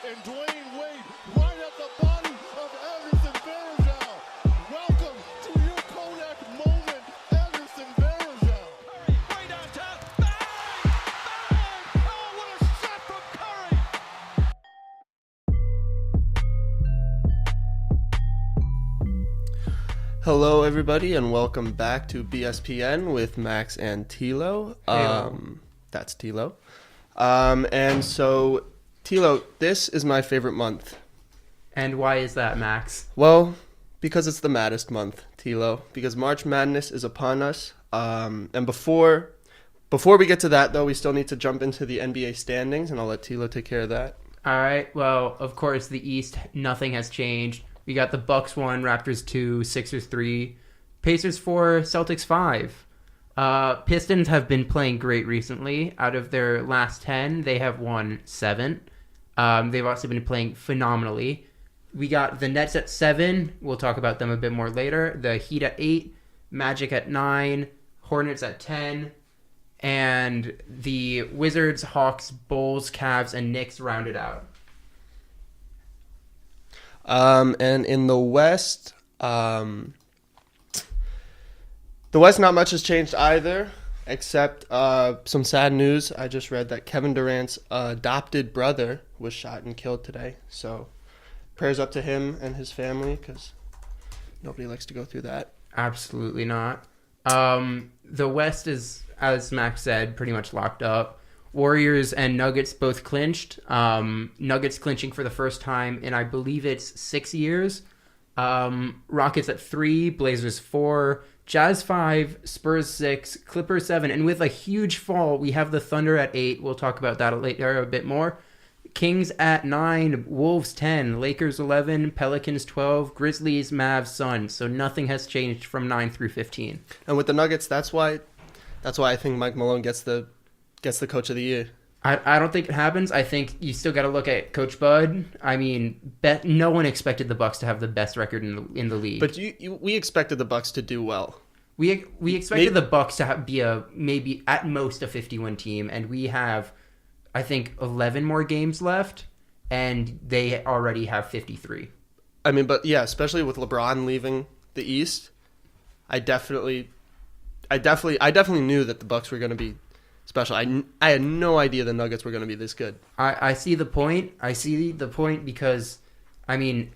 and Dwayne Wade right at the bottom of Anderson Varejao. Welcome to your Kodak moment, Anderson Varejao. Curry, way downtown. Bang! Bang! Oh, what a shot from Curry! Hello, everybody, and welcome back to BSPN with Max and Tilo. That's Tilo. And so, Tilo, this is my favorite month. And why is that, Max? Well, because it's the maddest month, Tilo. Because March Madness is upon us. And before we get to that, though, we still need to jump into the NBA standings, and I'll let Tilo take care of that. All right. Well, of course, the East, nothing has changed. We got the Bucks 1, Raptors 2, Sixers 3, Pacers 4, Celtics 5. Pistons have been playing great recently. Out of their last 10, they have won 7. They've also been playing phenomenally. We got the Nets at 7. We'll talk about them a bit more later. The Heat at 8, Magic at 9, Hornets at 10, and the Wizards, Hawks, Bulls, Cavs, and Knicks rounded out. And in the West, not much has changed either, except some sad news. I just read that Kevin Durant's adopted brother was shot and killed today. So prayers up to him and his family, because nobody likes to go through that. Absolutely not. The West is, as Max said, pretty much locked up. Warriors and Nuggets both clinched. Nuggets clinching for the first time in, I believe it's 6 years. Rockets at 3, Blazers 4, Jazz 5, Spurs 6, Clippers 7. And with a huge fall, we have the Thunder at 8. We'll talk about that later a bit more. Kings at 9, Wolves 10, Lakers 11, Pelicans 12, Grizzlies, Mavs, Suns. So nothing has changed from 9 through 15. And with the Nuggets, that's why I think Mike Malone gets the Coach of the Year. I don't think it happens. I think you still got to look at Coach Bud. I mean, no one expected the Bucks to have the best record in the league. But we expected the Bucks to do well. We expected the Bucks to be maybe at most a 50-win team, and we have, I think, 11 more games left, and they already have 53. I mean, but yeah, especially with LeBron leaving the East, I definitely knew that the Bucks were going to be special. I had no idea the Nuggets were going to be this good. I see the point. I see the point because, I mean,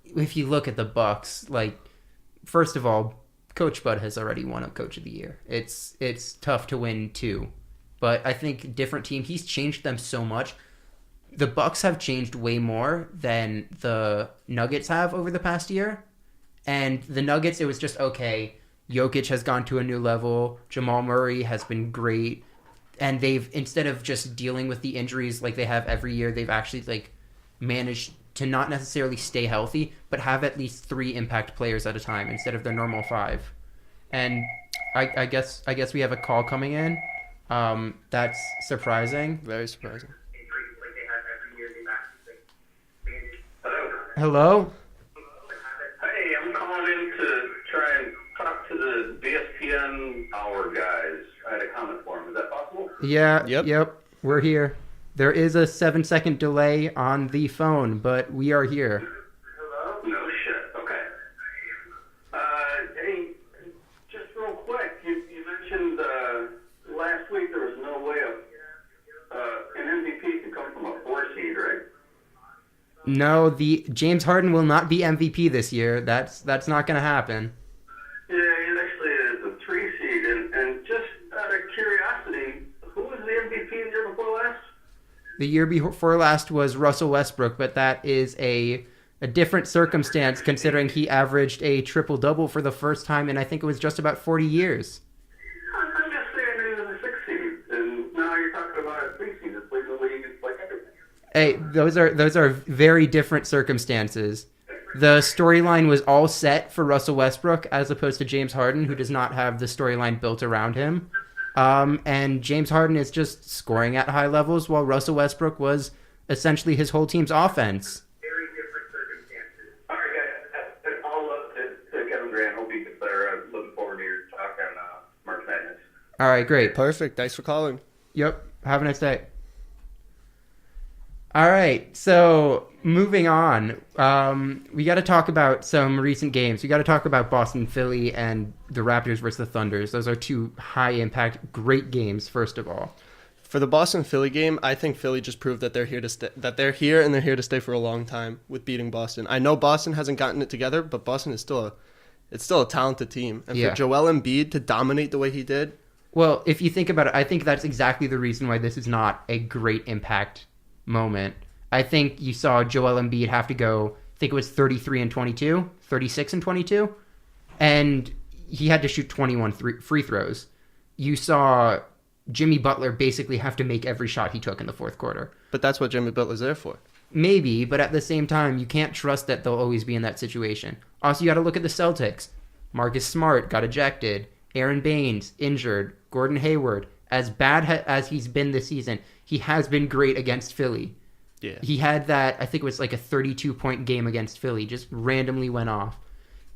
if you look at the Bucks, like, first of all, Coach Bud has already won a Coach of the Year. It's tough to win two, but I think different team. He's changed them so much. The Bucks have changed way more than the Nuggets have over the past year, and the Nuggets, it was just okay. Jokic has gone to a new level. Jamal Murray has been great. And they've, instead of just dealing with the injuries like they have every year, they've actually managed to not necessarily stay healthy, but have at least 3 impact players at a time instead of their normal 5. And I guess we have a call coming in. That's surprising. Very surprising. Hello? Hey, I'm calling in to try and talk to the BSPN Hour guys. I had a comment for them. Is that possible? Yeah, Yep. Yep. We're here. There is a 7-second delay on the phone, but we are here. Hello? No shit. Okay. Hey, just real quick, you mentioned last week there was no way an MVP could come from a 4 seed, right? No, the James Harden will not be MVP this year. That's not going to happen. Yeah, it actually is a 3 seed. And just out of curiosity, who was the MVP the year before last? The year before last was Russell Westbrook, but that is a different circumstance considering he averaged a triple-double for the first time in I think it was just about 40 years. I'm just saying it was a 6 seed, and now you're talking about a 3 seed. It's like the league, it's like everything. Hey, those are very different circumstances. The storyline was all set for Russell Westbrook as opposed to James Harden, who does not have the storyline built around him. And James Harden is just scoring at high levels while Russell Westbrook was essentially his whole team's offense. Very different circumstances. All right, guys. I'll look to Kevin Durant. Hope he gets better. I'm looking forward to your talk on March Madness. All right, great. Perfect. Thanks for calling. Yep. Have a nice day. All right, so moving on, we got to talk about some recent games. We got to talk about Boston, Philly, and the Raptors versus the Thunders. Those are two high-impact, great games. First of all, For the Boston Philly game, I think Philly just proved that they're here to stay. That they're here and they're here to stay for a long time with beating Boston. I know Boston hasn't gotten it together, but Boston is still a talented team. And Yeah. for Joel Embiid to dominate the way he did, well, if you think about it, I think that's exactly the reason why this is not a great impact moment. I think you saw Joel Embiid have to go, I think it was 33 and 22, 36 and 22, and he had to shoot 21 free throws. You saw Jimmy Butler basically have to make every shot he took in the fourth quarter. but that's what Jimmy Butler's there for. Maybe, but at the same time, you can't trust that they'll always be in that situation. Also, you got to look at the Celtics. Marcus Smart got ejected. Aaron Baines injured. Gordon Hayward, as bad as he's been this season, he has been great against Philly. Yeah. He had that, I think it was like a 32-point game against Philly, just randomly went off.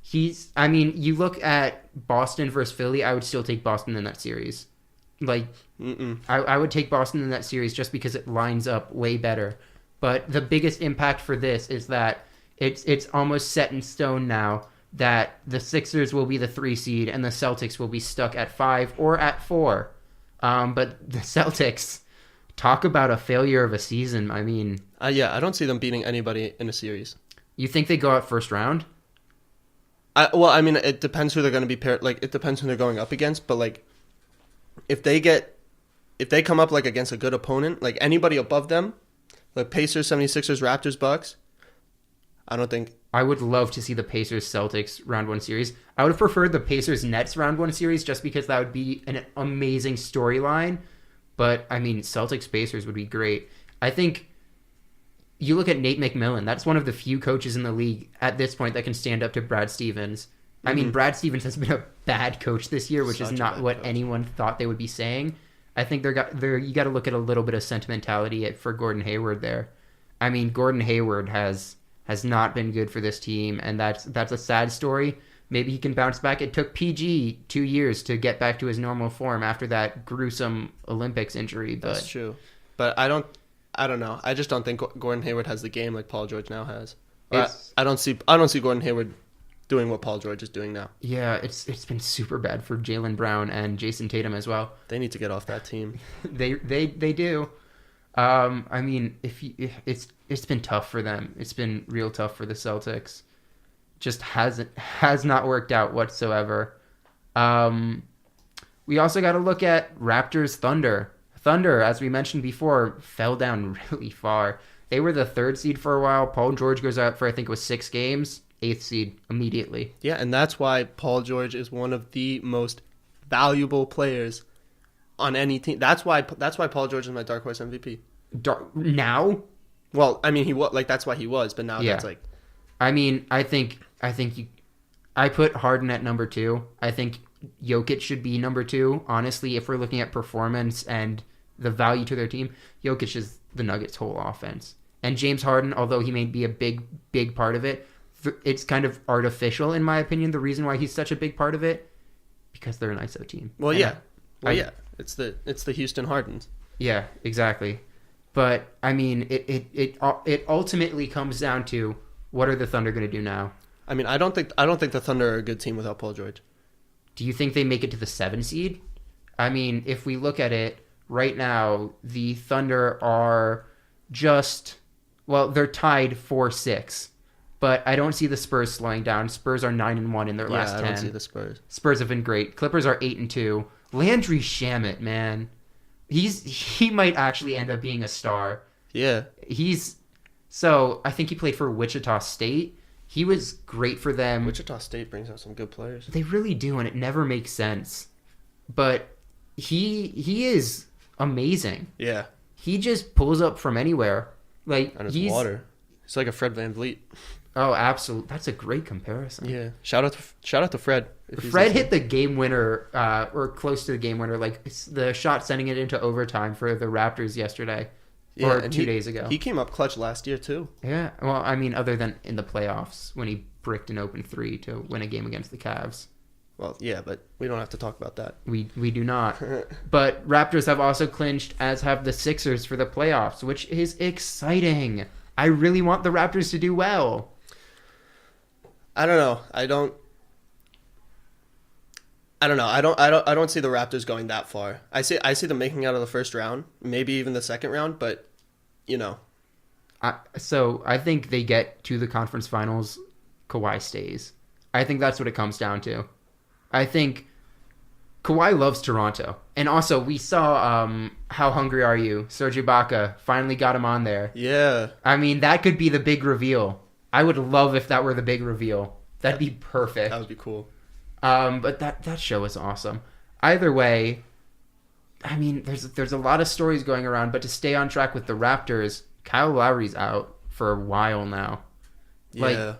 You look at Boston versus Philly, I would still take Boston in that series. I would take Boston in that series just because it lines up way better. But the biggest impact for this is that it's almost set in stone now that the Sixers will be the 3 seed and the Celtics will be stuck at 5 or at 4. But the Celtics, talk about a failure of a season. I mean, I don't see them beating anybody in a series. you think they go out first round? It depends who they're going to be paired. Like, it depends who they're going up against. But like, if they come up like against a good opponent, like anybody above them, like Pacers, 76ers, Raptors, Bucks, I don't think. I would love to see the Pacers Celtics round 1 series. I would have preferred the Pacers Nets round 1 series just because that would be an amazing storyline. But I mean, Celtics Pacers would be great. I think you look at Nate McMillan. That's one of the few coaches in the league at this point that can stand up to Brad Stevens. I mean, Brad Stevens has been a bad coach this year, which is not what anyone thought they would be saying. I think you got to look at a little bit of sentimentality for Gordon Hayward there. I mean, Gordon Hayward has not been good for this team, and that's a sad story. Maybe he can bounce back. It took PG 2 years to get back to his normal form after that gruesome Olympics injury. But That's true. But I don't know. I just don't think Gordon Hayward has the game like Paul George now has. I don't see Gordon Hayward doing what Paul George is doing now. yeah, it's been super bad for Jaylen Brown and Jason Tatum as well. They need to get off that team. They do. I mean, it's been tough for them. It's been real tough for the Celtics. Just has not worked out whatsoever. We also got to look at Raptors Thunder. Thunder, as we mentioned before, fell down really far. They were the 3rd seed for a while. Paul George goes out for I think it was 6 games. 8th seed immediately. Yeah, and that's why Paul George is one of the most valuable players on any team. That's why Paul George is my dark horse MVP. Now? Well, I mean, he was like that's why he was, but now Yeah. that's like I mean, I put Harden at number 2. I think Jokic should be number 2. Honestly, if we're looking at performance and the value to their team, Jokic is the Nuggets' whole offense. And James Harden, although he may be a big part of it, it's kind of artificial in my opinion. The reason why he's such a big part of it, because they're an ISO team. well, yeah. It's the Houston Hardens. Yeah, exactly. But I mean, it ultimately comes down to what are the Thunder going to do now? I mean, I don't think the Thunder are a good team without Paul George. Do you think they make it to the 7 seed? I mean, if we look at it right now, the Thunder are they're tied 4-6. But I don't see the Spurs slowing down. Spurs are 9-1 in their last 10. I don't see the Spurs. Spurs have been great. Clippers are 8-2. Landry Shamet, man, he might actually end up being a star. Yeah. I think he played for Wichita State. He was great for them. Wichita State brings out some good players. They really do, and it never makes sense. But he is amazing. Yeah. He just pulls up from anywhere. Like And it's water. It's like a Fred VanVleet. Oh, absolutely. That's a great comparison. Yeah. Shout out to Fred. Fred hit the game winner, or close to the game winner, like the shot sending it into overtime for the Raptors yesterday, or 2 days ago. He came up clutch last year too. Yeah. Well, I mean, other than in the playoffs when he bricked an open 3 to win a game against the Cavs. Well, yeah, but we don't have to talk about that. We do not. But Raptors have also clinched, as have the Sixers, for the playoffs, which is exciting. I really want the Raptors to do well. I don't know. I don't know. I don't see the Raptors going that far. I see them making out of the first round, maybe even the second round, but you know. So I think they get to the conference finals. Kawhi stays. I think that's what it comes down to. I think Kawhi loves Toronto. And also, we saw How Hungry Are You? Serge Ibaka finally got him on there. Yeah. I mean, that could be the big reveal. I would love if that were the big reveal. That'd be perfect. That would be cool. But that show was awesome. Either way, I mean, there's a lot of stories going around, but to stay on track with the Raptors, Kyle Lowry's out for a while now. Yeah.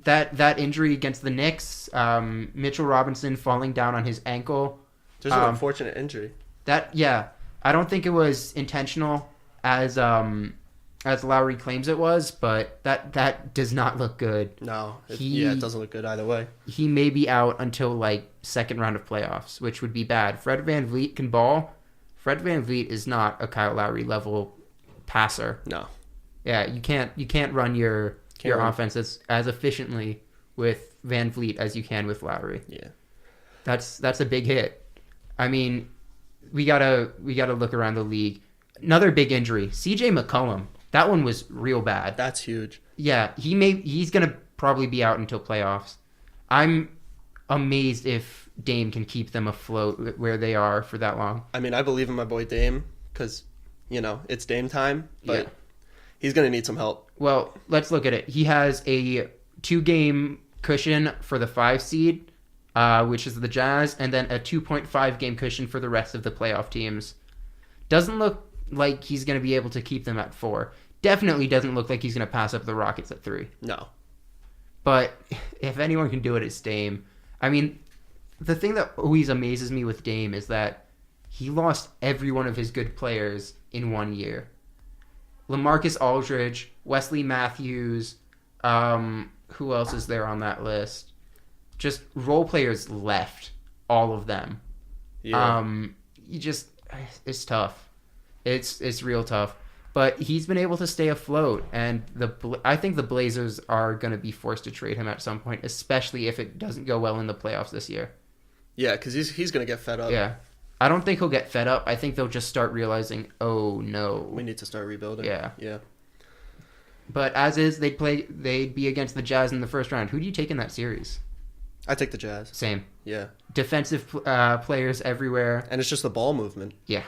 That injury against the Knicks, Mitchell Robinson falling down on his ankle. Just an unfortunate injury. I don't think it was intentional as Lowry claims it was, but that does not look good. No, it doesn't look good either way. He may be out until like second round of playoffs, which would be bad. Fred VanVleet can ball. Fred VanVleet is not a Kyle Lowry level passer. No. Yeah, you can't run your offense as efficiently with VanVleet as you can with Lowry. Yeah. That's a big hit. I mean, we gotta look around the league. Another big injury, CJ McCollum. That one was real bad. That's huge. Yeah, he's gonna probably be out until playoffs. I'm amazed if Dame can keep them afloat where they are for that long. I mean, I believe in my boy Dame because, it's Dame time, but Yeah. he's going to need some help. Well, let's look at it. He has a 2-game cushion for the 5 seed, which is the Jazz, and then a 2.5 game cushion for the rest of the playoff teams. Doesn't look like he's going to be able to keep them at 4. Definitely doesn't look like he's going to pass up the Rockets at 3. No. But if anyone can do it, it's Dame. I mean, the thing that always amazes me with Dame is that he lost every one of his good players in 1 year. LaMarcus Aldridge, Wesley Matthews, who else is there on that list? Just role players left, all of them. Yeah. It's tough. It's real tough. But he's been able to stay afloat, and I think the Blazers are going to be forced to trade him at some point, especially if it doesn't go well in the playoffs this year. Yeah, because he's going to get fed up. Yeah. I don't think he'll get fed up. I think they'll just start realizing, oh no, We need to start rebuilding. Yeah. Yeah. But as is, they'd be against the Jazz in the first round. Who do you take in that series? I take the Jazz. Same. Yeah. Defensive players everywhere. And it's just the ball movement. Yeah,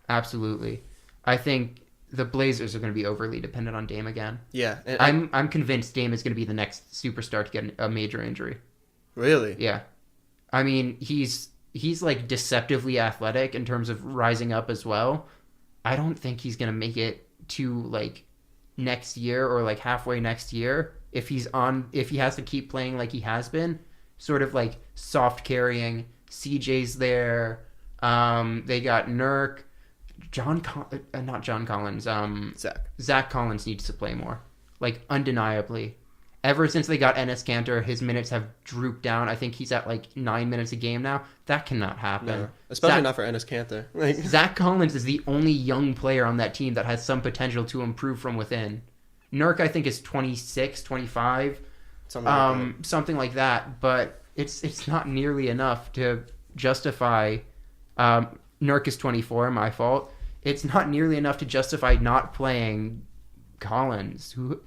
absolutely. I think the Blazers are going to be overly dependent on Dame again. Yeah. And I'm convinced Dame is going to be the next superstar to get a major injury. Really? Yeah. I mean, he's like deceptively athletic in terms of rising up as well. I don't think he's going to make it to like next year or like halfway next year if he has to keep playing like he has been, sort of like soft carrying. CJ's there. They got Nurk. Not John Collins. Zach Collins needs to play more. Like, undeniably. Ever since they got Enes Kanter, his minutes have drooped down. I think he's at like 9 minutes a game now. That cannot happen. No, especially not for Enes Kanter. Zach Collins is the only young player on that team that has some potential to improve from within. Nurk, I think, is 26, 25. Something like that. But it's not nearly enough to justify... Nurk is 24, my fault. It's not nearly enough to justify not playing Collins, who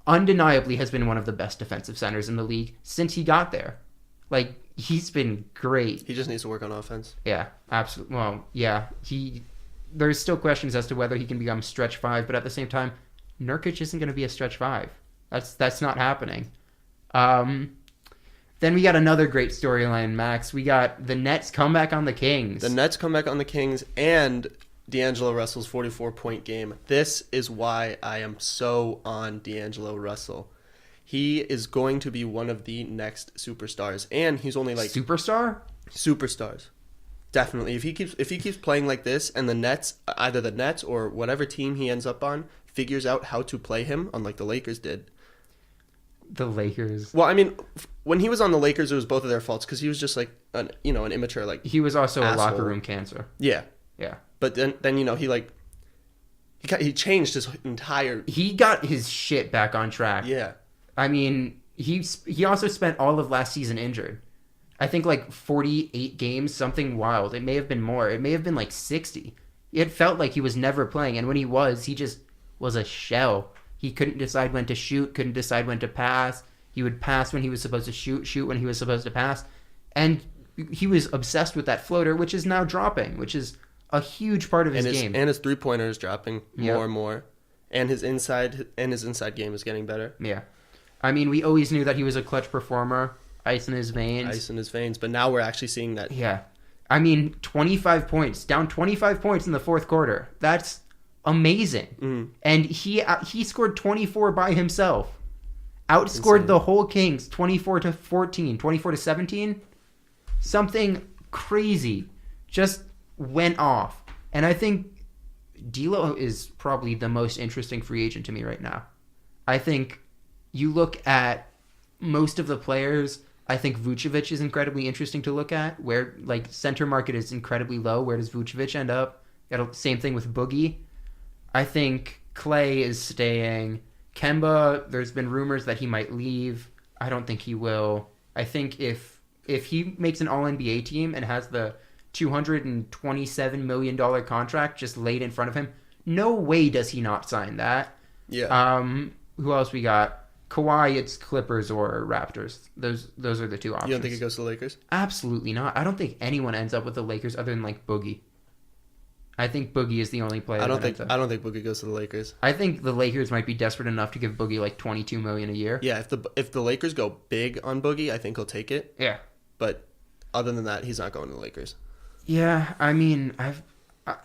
undeniably has been one of the best defensive centers in the league since he got there. Like, he's been great. He just needs to work on offense. Yeah, absolutely. Well, yeah. There's still questions as to whether he can become stretch 5, but at the same time, Nurkic isn't going to be a stretch 5. That's not happening. Then we got another great storyline, Max. We got the Nets comeback on the Kings. The Nets comeback on the Kings and D'Angelo Russell's 44-point game. This is why I am so on D'Angelo Russell. He is going to be one of the next superstars, and he's only like superstars. Definitely. If he keeps playing like this, and the Nets, either the Nets or whatever team he ends up on, figures out how to play him, unlike the Lakers did. The Lakers. Well, I mean, when he was on the Lakers, it was both of their faults because he was just like an immature He was also a asshole. locker room cancer. Yeah. Yeah. But then he changed his entire. He got his shit back on track. Yeah. I mean, he also spent all of last season injured. I think like 48 games, something wild. It may have been more. It may have been like 60. It felt like he was never playing, and when he just was a shell. He couldn't decide when to shoot, couldn't decide when to pass. He would pass when he was supposed to shoot when he was supposed to pass. And he was obsessed with that floater, which is now dropping, which is a huge part of his game. And his three-pointer is dropping more and more. And his inside game is getting better. Yeah. I mean, we always knew that he was a clutch performer, ice in his veins. But now we're actually seeing that. Yeah. I mean, 25 points, down 25 points in the fourth quarter. That's amazing. Mm. And he scored 24 by himself. Outscored the whole Kings 24-14, 24-17. Something crazy just went off. And I think D'Lo is probably the most interesting free agent to me right now. I think you look at most of the players, I think Vucevic is incredibly interesting to look at, where like center market is incredibly low. Where does Vucevic end up? Same thing with Boogie. I think Clay is staying. Kemba, there's been rumors that he might leave. I don't think he will. I think if he makes an All-NBA team and has the $227 million contract just laid in front of him, no way does he not sign that. Yeah. Who else we got? Kawhi, it's Clippers or Raptors. Those are the two options. You don't think it goes to the Lakers? Absolutely not. I don't think anyone ends up with the Lakers other than like Boogie. I think Boogie is the only player. I don't think Boogie goes to the Lakers. I think the Lakers might be desperate enough to give Boogie like $22 million a year. Yeah, if the Lakers go big on Boogie, I think he'll take it. Yeah. But other than that, he's not going to the Lakers. Yeah, I mean,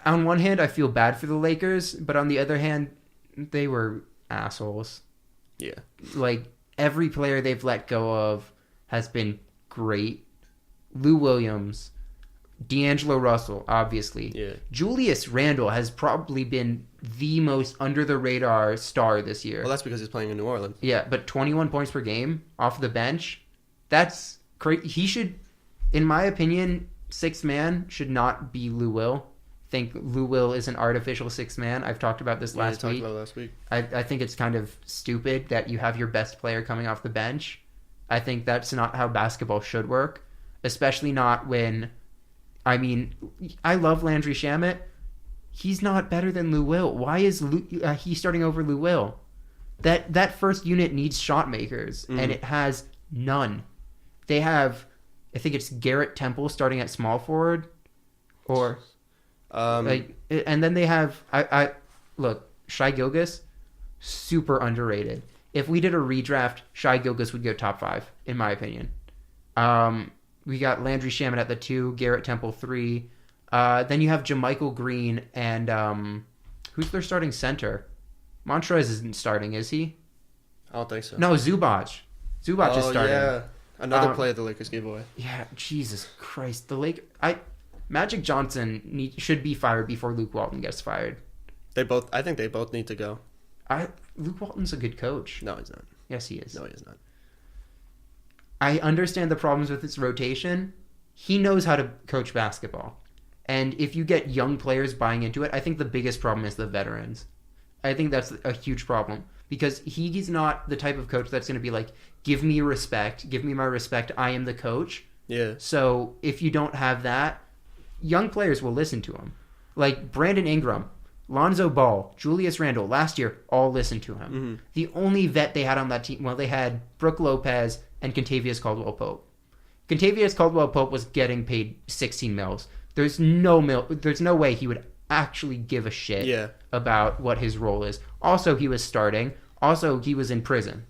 on one hand I feel bad for the Lakers, but on the other hand, they were assholes. Yeah. Like every player they've let go of has been great. Lou Williams, D'Angelo Russell, obviously. Yeah. Julius Randle has probably been the most under-the-radar star this year. Well, that's because he's playing in New Orleans. Yeah, but 21 points per game off the bench, that's crazy. He should, in my opinion, sixth man should not be Lou Will. I think Lou Will is an artificial sixth man. I've talked about this last week. About it last week. I think it's kind of stupid that you have your best player coming off the bench. I think that's not how basketball should work, especially not when... I mean, I love Landry Shamet. He's not better than Lou Will. Why is he starting over Lou Will? That first unit needs shot makers, and it has none. They have, I think it's Garrett Temple starting at small forward, or and then they have look, Shai Gilgeous, super underrated. If we did a redraft, Shai Gilgeous would go top 5, in my opinion. We got Landry Shamet at the 2, Garrett Temple 3. Then you have JaMychal Green and who's their starting center? Montrez isn't starting, is he? I don't think so. No, Zubac. Zubac is starting. Yeah. Another player the Lakers gave away. Yeah, Jesus Christ. Magic Johnson should be fired before Luke Walton gets fired. I think they both need to go. Luke Walton's a good coach. No, he's not. Yes, he is. No, he is not. I understand the problems with his rotation. He knows how to coach basketball. And if you get young players buying into it, I think the biggest problem is the veterans. I think that's a huge problem. Because he's not the type of coach that's going to be like, give me respect, give me my respect, I am the coach. Yeah. So if you don't have that, young players will listen to him. Like Brandon Ingram, Lonzo Ball, Julius Randle, last year, all listened to him. Mm-hmm. The only vet they had on that team, well, they had Brook Lopez and Kentavious Caldwell-Pope. Kentavious Caldwell-Pope was getting paid $16 million. There's no way he would actually give a shit about what his role is. Also, he was starting. Also, he was in prison.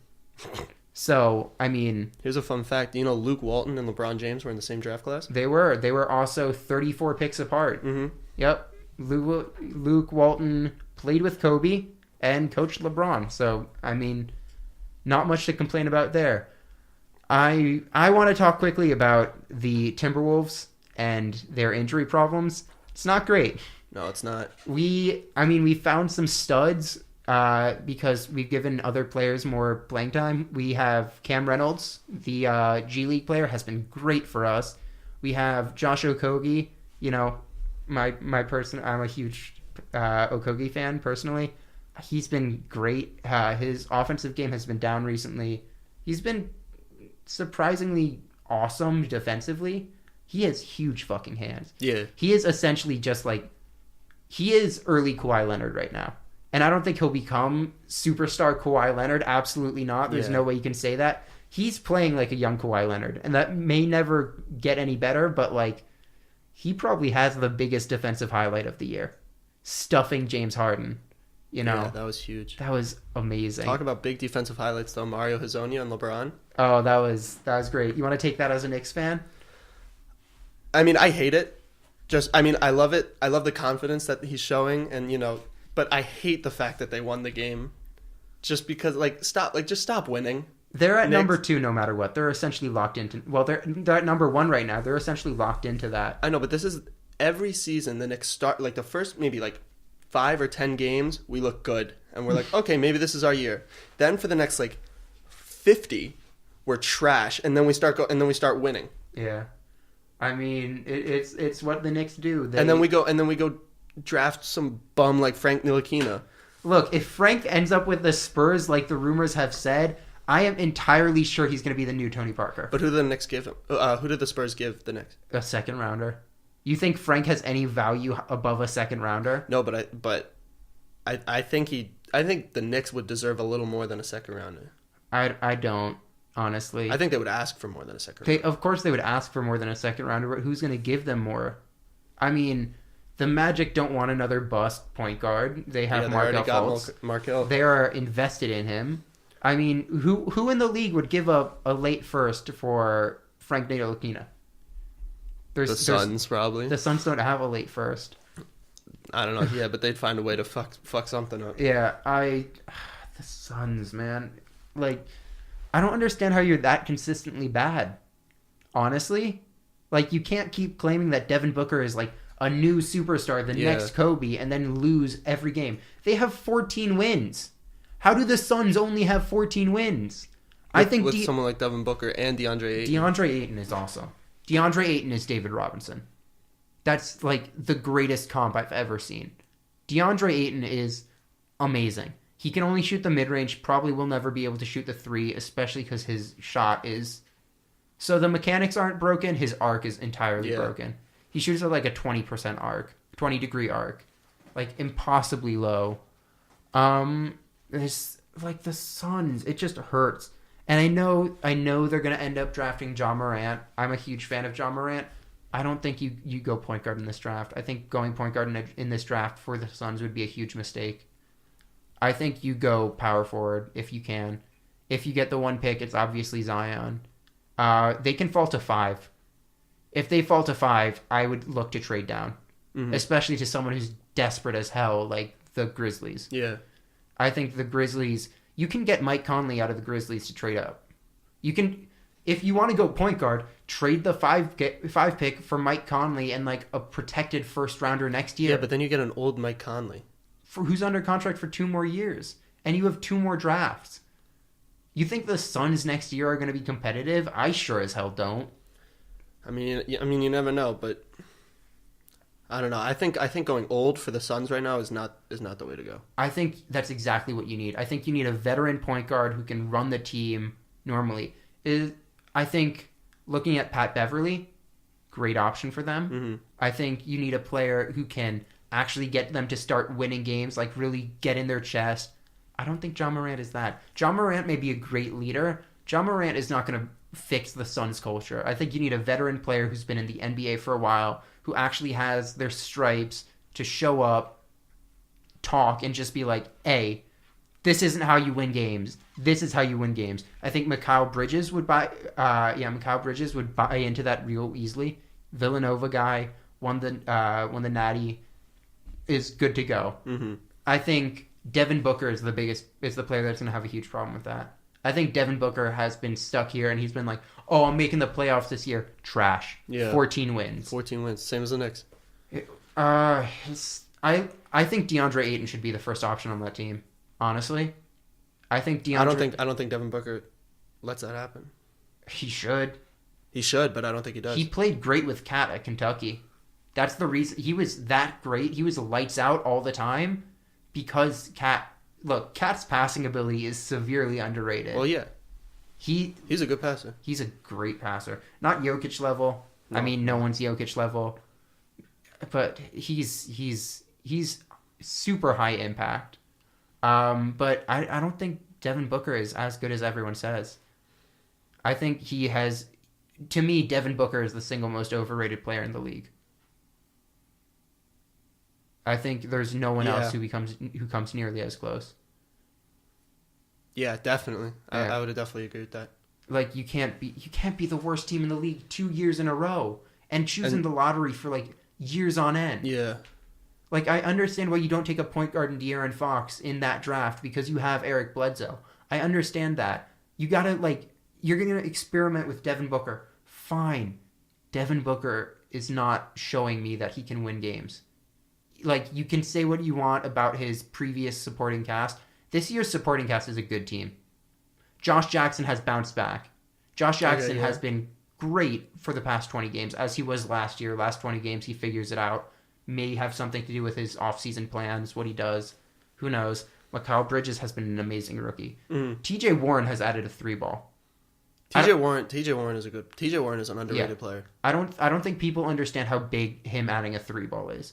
So, I mean... Here's a fun fact. You know Luke Walton and LeBron James were in the same draft class? They were. They were also 34 picks apart. Mm-hmm. Yep. Luke Walton played with Kobe and coached LeBron. So, I mean, not much to complain about there. I want to talk quickly about the Timberwolves and their injury problems. It's not great. No, it's not. We found some studs because we've given other players more playing time. We have Cam Reynolds, the G League player, has been great for us. We have Josh Okogie, my person. I'm a huge Okogie fan personally. He's been great. His offensive game has been down recently. He's been surprisingly awesome defensively. He has huge fucking hands. Yeah. He is essentially just like, he is early Kawhi Leonard right now. And I don't think he'll become superstar Kawhi Leonard. Absolutely not. There's no way you can say that. He's playing like a young Kawhi Leonard. And that may never get any better, but like, he probably has the biggest defensive highlight of the year. Stuffing James Harden. Yeah, that was huge. That was amazing. Talk about big defensive highlights though. Mario Hezonja and LeBron. Oh, that was great. You want to take that as a Knicks fan? I mean, I hate it. I love it. I love the confidence that he's showing, and but I hate the fact that they won the game, just because just stop winning. They're at Knicks. number 2 no matter what. They're essentially locked into. Well, they're at number 1 right now. They're essentially locked into that. I know, but this is every season. The Knicks start the first maybe 5 or 10 games, we look good, and we're like, okay, maybe this is our year. Then for the next 50, we're trash, and then we start winning. Yeah. I mean, it's what the Knicks do. And then we go draft some bum like Frank Ntilikina. Look, if Frank ends up with the Spurs, like the rumors have said, I am entirely sure he's going to be the new Tony Parker. But who did the Knicks give him? Who did the Spurs give the Knicks? A second rounder. You think Frank has any value above a second rounder? No, but I think the Knicks would deserve a little more than a second rounder. I don't. Honestly, I think they would ask for more than a second rounder. Of course they would ask for more than a second rounder, but who's going to give them more? I mean, the Magic don't want another bust point guard. They have Markelle Fultz. They are invested in him. I mean, who in the league would give up a late first for Frank Ntilikina? The Suns, probably. The Suns don't have a late first. I don't know. Yeah, but they'd find a way to fuck something up. Yeah, the Suns, man. I don't understand how you're that consistently bad. Honestly. You can't keep claiming that Devin Booker is a new superstar, the next Kobe, and then lose every game. They have 14 wins. How do the Suns only have 14 wins? I think with someone like Devin Booker and DeAndre Ayton. DeAndre Ayton is awesome. DeAndre Ayton is David Robinson. That's the greatest comp I've ever seen. DeAndre Ayton is amazing. He can only shoot the mid-range, probably will never be able to shoot the 3, especially because his shot is... So the mechanics aren't broken, his arc is entirely broken. He shoots at a 20% arc, 20-degree arc. Impossibly low. There's, the Suns, it just hurts. And I know they're going to end up drafting Ja Morant. I'm a huge fan of Ja Morant. I don't think you go point guard in this draft. I think going point guard in this draft for the Suns would be a huge mistake. I think you go power forward if you can. If you get the 1 pick, it's obviously Zion. They can fall to 5. If they fall to 5, I would look to trade down. Mm-hmm. Especially to someone who's desperate as hell, like the Grizzlies. Yeah. I think the Grizzlies... You can get Mike Conley out of the Grizzlies to trade up. You can... If you want to go point guard, trade the 5 pick for Mike Conley and a protected first rounder next year. Yeah, but then you get an old Mike Conley. Who's under contract for 2 more years. And you have 2 more drafts. You think the Suns next year are going to be competitive? I sure as hell don't. I mean, you never know, but I don't know. I think going old for the Suns right now is not the way to go. I think that's exactly what you need. I think you need a veteran point guard who can run the team normally. I think looking at Pat Beverly, great option for them. Mm-hmm. I think you need a player who can actually get them to start winning games, really get in their chest. I don't think Ja Morant is that. Ja Morant may be a great leader. Ja Morant is not going to fix the Suns culture. I think you need a veteran player who's been in the NBA for a while, who actually has their stripes to show up, talk, and just be like, hey, this isn't how you win games. This is how you win games. I think Mikal Bridges would buy into that real easily. Villanova guy, won the Natty, is good to go. Mm-hmm. I think Devin Booker is the player that's going to have a huge problem with that. I think Devin Booker has been stuck here, and he's been like, oh, I'm making the playoffs this year. Trash. Yeah. 14 wins. 14 wins. Same as the Knicks. I think DeAndre Ayton should be the first option on that team, honestly. I think DeAndre... I don't think Devin Booker lets that happen. He should. He should, but I don't think he does. He played great with Cat at Kentucky. That's the reason he was that great. He was lights out all the time because Cat's passing ability is severely underrated. Well, yeah. He's a good passer. He's a great passer. Not Jokic level. No. I mean, no one's Jokic level. But he's super high impact. But I don't think Devin Booker is as good as everyone says. I think he has... To me, Devin Booker is the single most overrated player in the league. I think there's no one else who comes nearly as close. Yeah, definitely. Yeah. I would definitely agree with that. Like you can't be the worst team in the league 2 years in a row and choosing the lottery for like years on end. Yeah. Like I understand why you don't take a point guard in De'Aaron Fox in that draft because you have Eric Bledsoe. I understand that. You gotta you're gonna experiment with Devin Booker. Fine. Devin Booker is not showing me that he can win games. Like, you can say what you want about his previous supporting cast. This year's supporting cast is a good team. Josh Jackson has bounced back. Josh Jackson has been great for the past 20 games, as he was last year. Last 20 games, he figures it out. May have something to do with his offseason plans, what he does. Who knows? Mikal Bridges has been an amazing rookie. TJ Warren has added a 3-ball. TJ Warren is an underrated player. I don't think people understand how big him adding a 3-ball is.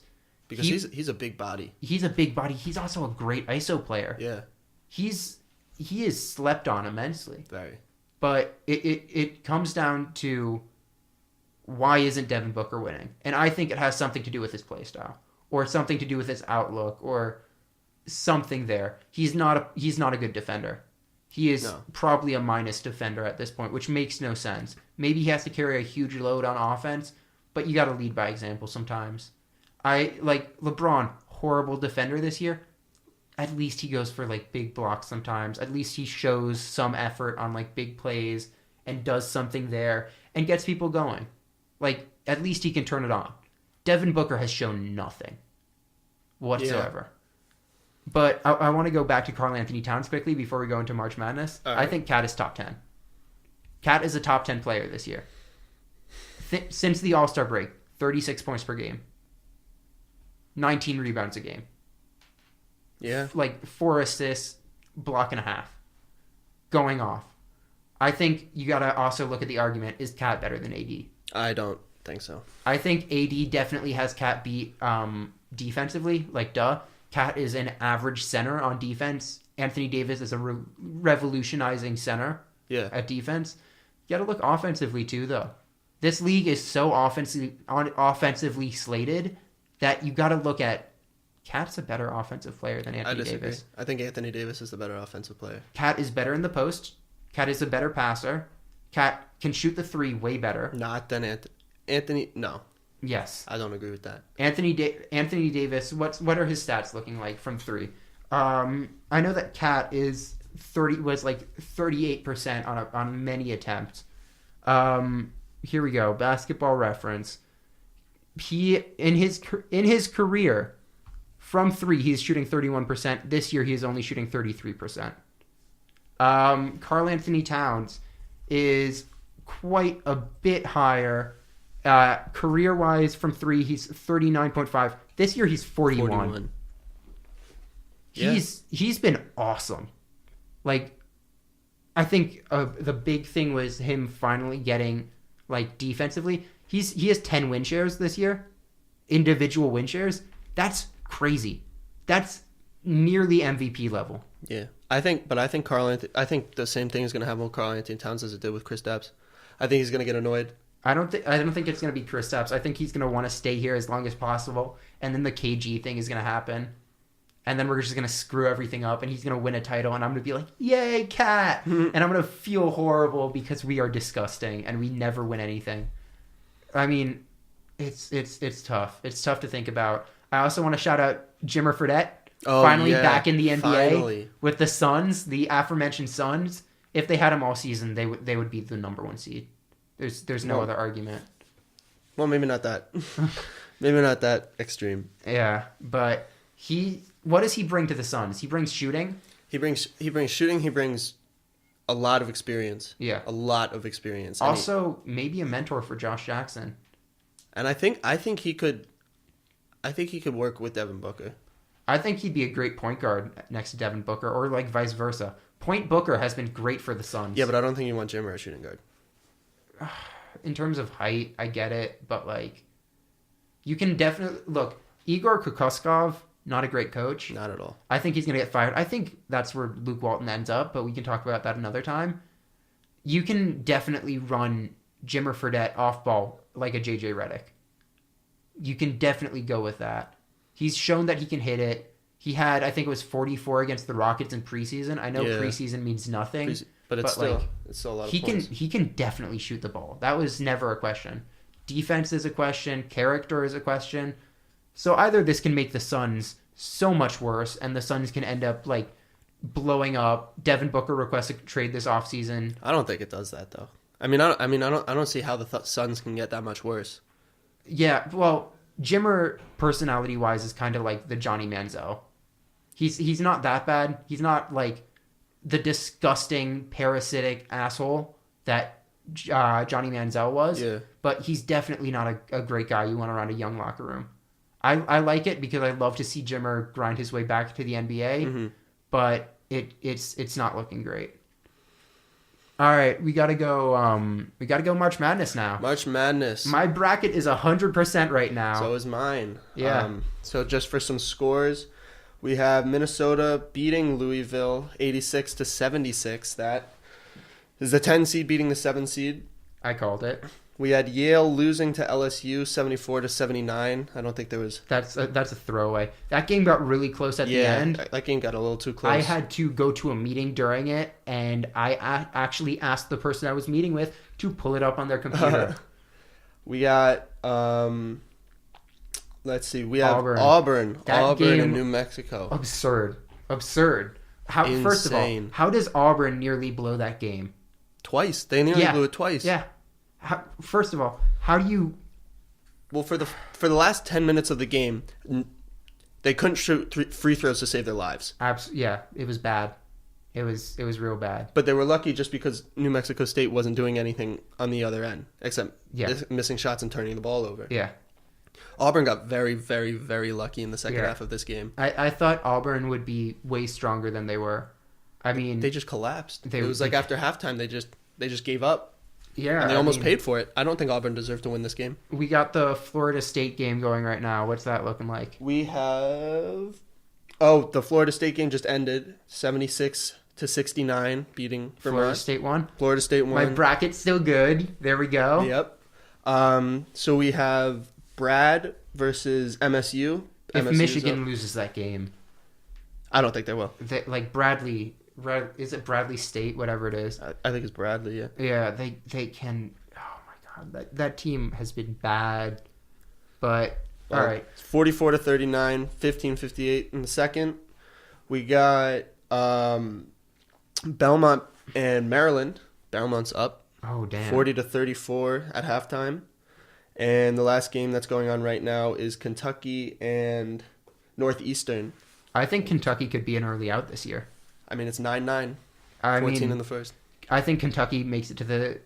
Because he's a big body. He's a big body. He's also a great ISO player. Yeah. He is slept on immensely. Very. But it comes down to why isn't Devin Booker winning? And I think it has something to do with his play style or something to do with his outlook or something there. He's not a good defender. He is probably a minus defender at this point, which makes no sense. Maybe he has to carry a huge load on offense, but you got to lead by example sometimes. LeBron, horrible defender this year. At least he goes for big blocks sometimes. At least he shows some effort on big plays and does something there and gets people going. At least he can turn it on. Devin Booker has shown nothing whatsoever. Yeah. But I want to go back to Karl Anthony Towns quickly before we go into March Madness. Right. I think Cat is top 10. Cat is a top 10 player this year. Since the All-Star break, 36 points per game. 19 rebounds a game. Yeah. 4 assists, block and a half. Going off. I think you got to also look at the argument, is Cat better than AD? I don't think so. I think AD definitely has Cat beat defensively. Cat is an average center on defense. Anthony Davis is a revolutionizing center at defense. You got to look offensively too, though. This league is so offensively slated that you got to look at Cat's a better offensive player than Anthony Davis. I think Anthony Davis is the better offensive player. Cat is better in the post. Cat is a better passer. Cat can shoot the 3 way better. Not than Anthony. No. Yes. I don't agree with that. Anthony Davis, what are his stats looking like from 3? I know that Cat was 38% on many attempts. Here we go. Basketball Reference. He in his career from 3 he's shooting 31%. This year he's only shooting 33%. Karl Anthony Towns is quite a bit higher. Career-wise from 3 he's 39.5. This year he's 41. Yeah. He's been awesome. I think the big thing was him finally getting defensively. He has 10 win shares this year. Individual win shares. That's crazy. That's nearly MVP level. Yeah. I think the same thing is going to happen with Karl Anthony Towns as it did with Chris Stapps. I think he's going to get annoyed. I don't think it's going to be Chris Stapps. I think he's going to want to stay here as long as possible, and then the KG thing is going to happen, and then we're just going to screw everything up, and he's going to win a title, and I'm going to be like, "Yay, Cat!" And I'm going to feel horrible because we are disgusting and we never win anything. I mean, it's tough. It's tough to think about. I also want to shout out Jimmer Fredette. Finally back in the NBA with the Suns, the aforementioned Suns. If they had him all season, they would be the number 1 seed. There's no other argument. Well, maybe not that. Maybe not that extreme. Yeah, but what does he bring to the Suns? He brings shooting. He brings shooting. He brings a lot of experience. Yeah. A lot of experience. Also, maybe a mentor for Josh Jackson. And I think he could work with Devin Booker. I think he'd be a great point guard next to Devin Booker, or like vice versa. Point Booker has been great for the Suns. Yeah, but I don't think you want Jimmer as shooting guard. In terms of height, I get it, but like, you can definitely look. Igor Kukoskov, not a great coach. Not at all. I think he's gonna get fired. I think that's where Luke Walton ends up, but we can talk about that another time. You can definitely run Jimmer Fredette off ball like a JJ Redick. You can definitely go with that. He's shown that he can hit it. He had, I think it was 44 against the Rockets in preseason. I know preseason means nothing, but it's still a lot of points. He can definitely shoot the ball. That was never a question. Defense is a question. Character is a question. So either this can make the Suns so much worse, and the Suns can end up like blowing up. Devin Booker requests a trade this offseason. I don't think it does that though. I don't see how the Suns can get that much worse. Yeah, well, Jimmer, personality-wise, is kind of like the Johnny Manziel. He's not that bad. He's not like the disgusting, parasitic asshole that Johnny Manziel was. Yeah. But he's definitely not a great guy you want around a young locker room. I like it because I love to see Jimmer grind his way back to the NBA, but it's not looking great. All right, we gotta go. We gotta go March Madness now. March Madness. My bracket is 100% right now. So is mine. Yeah. So just for some scores, we have Minnesota beating Louisville 86-76. That is the 10 seed beating the 7 seed. I called it. We had Yale losing to LSU 74-79. I don't think there was. That's a throwaway. That game got really close at the end. That game got a little too close. I had to go to a meeting during it, and I actually asked the person I was meeting with to pull it up on their computer. We got let's see. We have Auburn and New Mexico. Absurd. First of all, how does Auburn nearly blow that game? Twice. They nearly blew it twice. Yeah. First of all, how do you? Well, for the last 10 minutes of the game, they couldn't shoot free throws to save their lives. Yeah, it was bad. It was real bad. But they were lucky just because New Mexico State wasn't doing anything on the other end except missing shots and turning the ball over. Yeah. Auburn got very, very, very lucky in the second half of this game. I thought Auburn would be way stronger than they were. I mean, they just collapsed. It was like after halftime they just gave up. Yeah, and they almost paid for it. I don't think Auburn deserved to win this game. We got the Florida State game going right now. What's that looking like? We have the Florida State game just ended, 76-69, beating Vermont. Florida State won. Florida State won. My bracket's still good. There we go. Yep. So we have Brad versus MSU. If Michigan loses that game, I don't think they will. Bradley. Is it Bradley State? Whatever it is. I think it's Bradley, yeah. Yeah, they can. Oh my god, that team has been bad. But all right, 44-39, 15-58 in the second. We got Belmont and Maryland. Belmont's up. Oh damn. 40-34 at halftime. And the last game that's going on right now is Kentucky and Northeastern. I think Kentucky could be an early out this year. I mean, it's 9-9. 14 in the first. I think Kentucky makes it to the...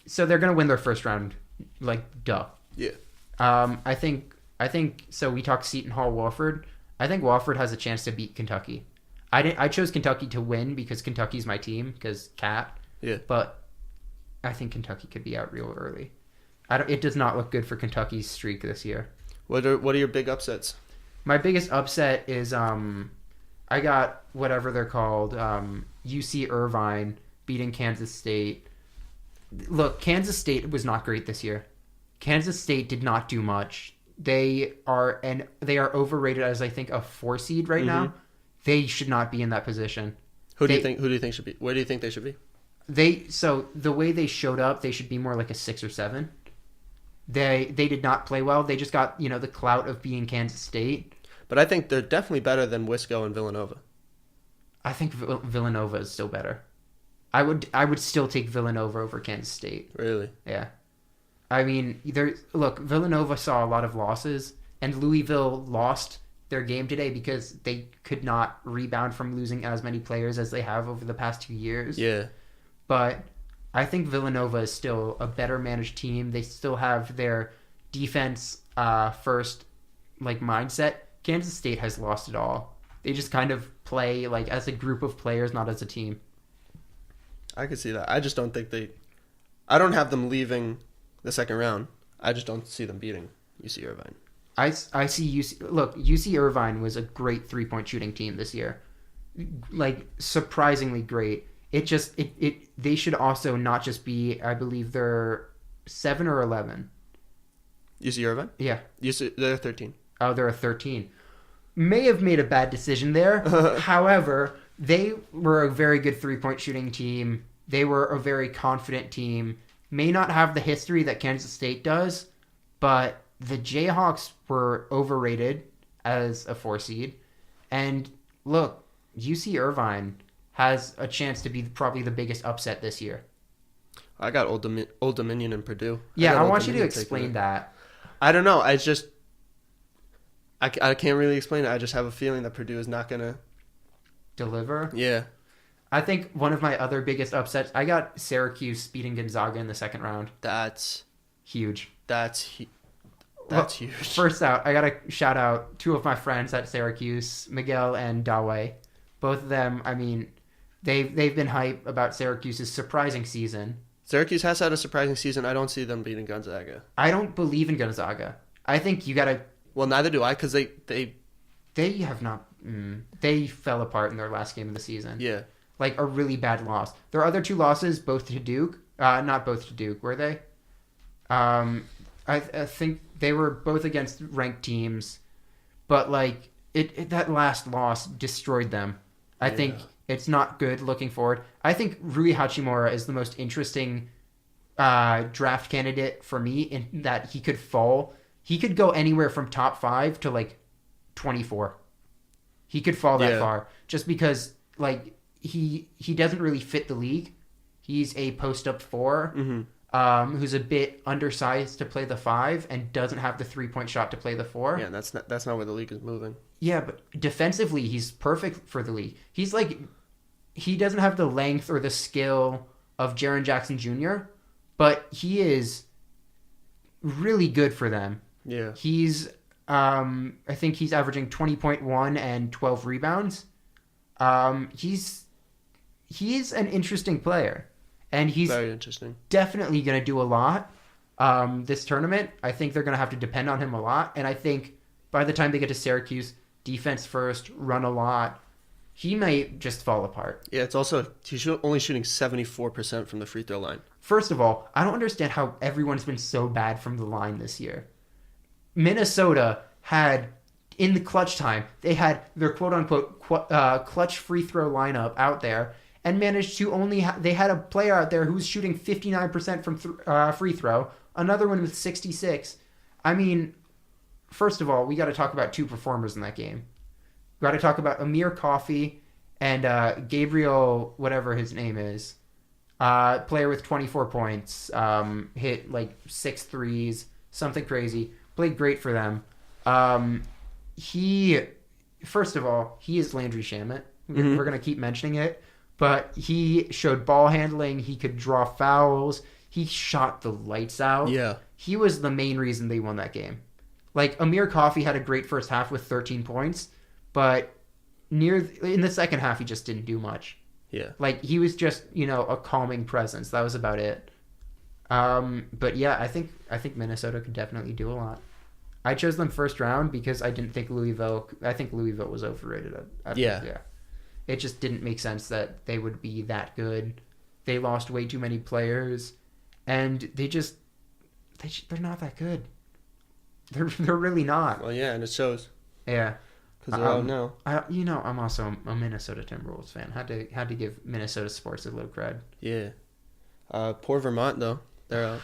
So they're going to win their first round. Like, duh. Yeah. I think... So we talked Seton Hall, Wofford. I think Wofford has a chance to beat Kentucky. I chose Kentucky to win because Kentucky's my team, because Cat. Yeah. But I think Kentucky could be out real early. It does not look good for Kentucky's streak this year. What are your big upsets? My biggest upset is... I got whatever they're called, UC Irvine beating Kansas State. Look, Kansas State was not great this year. Kansas State did not do much. They are overrated as I think a 4 seed right now. They should not be in that position. Who do you think should be? Where do you think they should be? So the way they showed up, they should be more like a 6 or 7. They did not play well. They just got, the clout of being Kansas State. But I think they're definitely better than Wisco and Villanova. I think Villanova is still better. I would still take Villanova over Kansas State. Really? Yeah. I mean, Villanova saw a lot of losses, and Louisville lost their game today because they could not rebound from losing as many players as they have over the past 2 years. Yeah. But I think Villanova is still a better managed team. They still have their defense first mindset. Kansas State has lost it all. They just kind of play as a group of players, not as a team. I could see that. I just don't think I don't have them leaving the second round. I just don't see them beating UC Irvine. I see UC. Look, UC Irvine was a great 3-point shooting team this year. Surprisingly great. They should also not just be, I believe they're 7 or 11. UC Irvine? Yeah. They're 13. Oh, they're a 13. May have made a bad decision there. However, they were a very good 3-point shooting team. They were a very confident team. May not have the history that Kansas State does, but the Jayhawks were overrated as a 4 seed. And look, UC Irvine has a chance to be probably the biggest upset this year. I got Old Dominion and Purdue. Yeah, I want you to explain that. I don't know. I can't really explain it. I just have a feeling that Purdue is not going to deliver. Yeah. I think one of my other biggest upsets, I got Syracuse beating Gonzaga in the second round. That's huge. That's huge. First out, I got to shout out 2 of my friends at Syracuse, Miguel and Dawe. Both of them, I mean, they've been hype about Syracuse's surprising season. Syracuse has had a surprising season. I don't see them beating Gonzaga. I don't believe in Gonzaga. I think you got to... Well, neither do I, because they have not... they fell apart in their last game of the season. Yeah. A really bad loss. Their other 2 losses, both to Duke. Not both to Duke, were they? I think they were both against ranked teams. But, that last loss destroyed them. I think it's not good looking forward. I think Rui Hachimura is the most interesting draft candidate for me in that he could fall. He could go anywhere from top 5 to 24. He could fall that far just because he doesn't really fit the league. He's a post-up 4 who's a bit undersized to play the 5 and doesn't have the 3-point shot to play the 4. Yeah, that's not where the league is moving. Yeah, but defensively, he's perfect for the league. He's he doesn't have the length or the skill of Jaren Jackson Jr., but he is really good for them. Yeah. He's, I think he's averaging 20.1 and 12 rebounds. He's an interesting player, and he's very interesting. Definitely going to do a lot. This tournament, I think they're going to have to depend on him a lot, and I think by the time they get to Syracuse, defense first, run a lot, he might just fall apart. Yeah, it's also he's only shooting 74% from the free throw line. First of all, I don't understand how everyone's been so bad from the line this year. Minnesota had, in the clutch time, they had their quote-unquote clutch free throw lineup out there and managed to only... they had a player out there who was shooting 59% from free throw, another one with 66. I mean, first of all, we got to talk about 2 performers in that game. We got to talk about Amir Coffey and Gabriel, whatever his name is. Player with 24 points, hit 6 threes, something crazy. Played great for them. First of all, he is Landry Shamet. We're going to keep mentioning it. But he showed ball handling. He could draw fouls. He shot the lights out. Yeah. He was the main reason they won that game. Amir Coffey had a great first half with 13 points, but in the second half, he just didn't do much. Yeah. He was just, a calming presence. That was about it. But yeah, I think Minnesota could definitely do a lot. I chose them first round because I didn't think Louisville was overrated. Yeah. It just didn't make sense that they would be that good. They lost way too many players, and they're not that good. They're really not. Well, yeah, and it shows. Yeah. Because they're out now. I'm also a Minnesota Timberwolves fan. Had to give Minnesota sports a little cred. Yeah. Poor Vermont, though. They're out.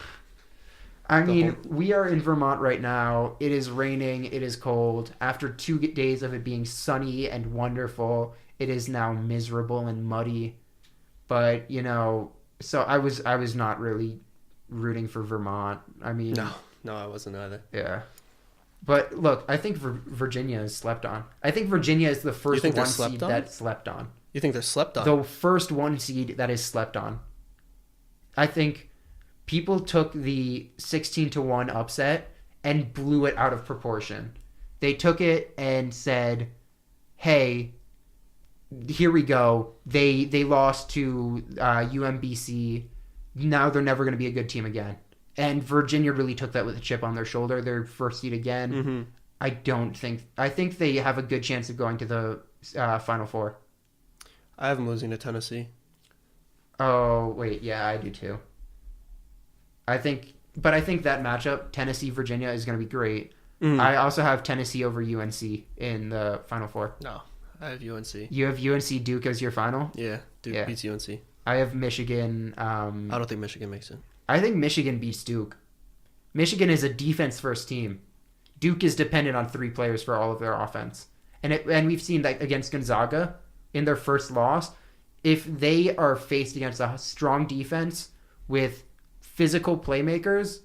We are in Vermont right now. It is raining. It is cold. After 2 days of it being sunny and wonderful, it is now miserable and muddy. But, so I was not really rooting for Vermont. No, I wasn't either. Yeah. But look, I think Virginia is slept on. I think Virginia is the first think they're one slept seed on? that's slept on. You think they're slept on? The first one seed that is slept on. I think people took the 16-1 upset and blew it out of proportion. They took it and said, "Hey, here we go. They lost to UMBC. Now they're never going to be a good team again." And Virginia really took that with a chip on their shoulder. They're first seed again. Mm-hmm. I think they have a good chance of going to the Final Four. I have them losing to Tennessee. Oh, wait. Yeah, I do too. I think that matchup, Tennessee-Virginia, is going to be great. Mm. I also have Tennessee over UNC in the Final Four. No, I have UNC. You have UNC Duke as your final? Yeah, Duke beats UNC. I have Michigan. I don't think Michigan makes it. I think Michigan beats Duke. Michigan is a defense-first team. Duke is dependent on 3 players for all of their offense. And we've seen that against Gonzaga in their first loss. If they are faced against a strong defense with physical playmakers,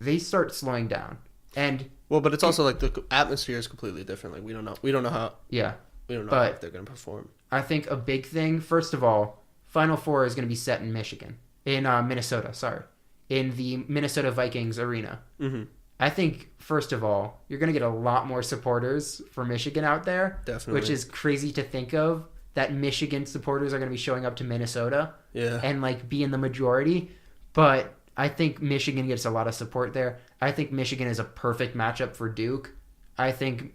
they start slowing down. And but it's also like the atmosphere is completely different. Like we don't know how yeah, we don't know but if they're going to perform. I think a big thing, first of all, Final Four is going to be set in Minnesota. Sorry, in the Minnesota Vikings arena. Mm-hmm. I think, first of all, you're going to get a lot more supporters for Michigan out there. Definitely. Which is crazy to think of, that Michigan supporters are going to be showing up to Minnesota. Yeah. And, be in the majority. But I think Michigan gets a lot of support there. I think Michigan is a perfect matchup for Duke. I think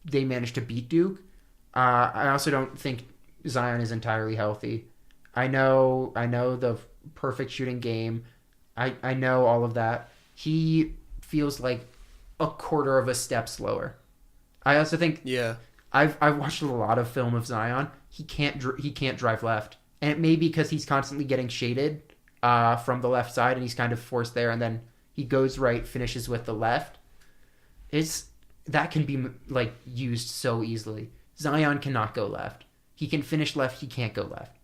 they managed to beat Duke. I also don't think Zion is entirely healthy. I know the perfect shooting game. I know all of that. He feels like a quarter of a step slower. I also think I've watched a lot of film of Zion. He can't drive left, and it may be because he's constantly getting shaded from the left side, and he's kind of forced there, and then he goes right, finishes with the left. That can be used so easily. Zion cannot go left. He can finish left. He can't go left.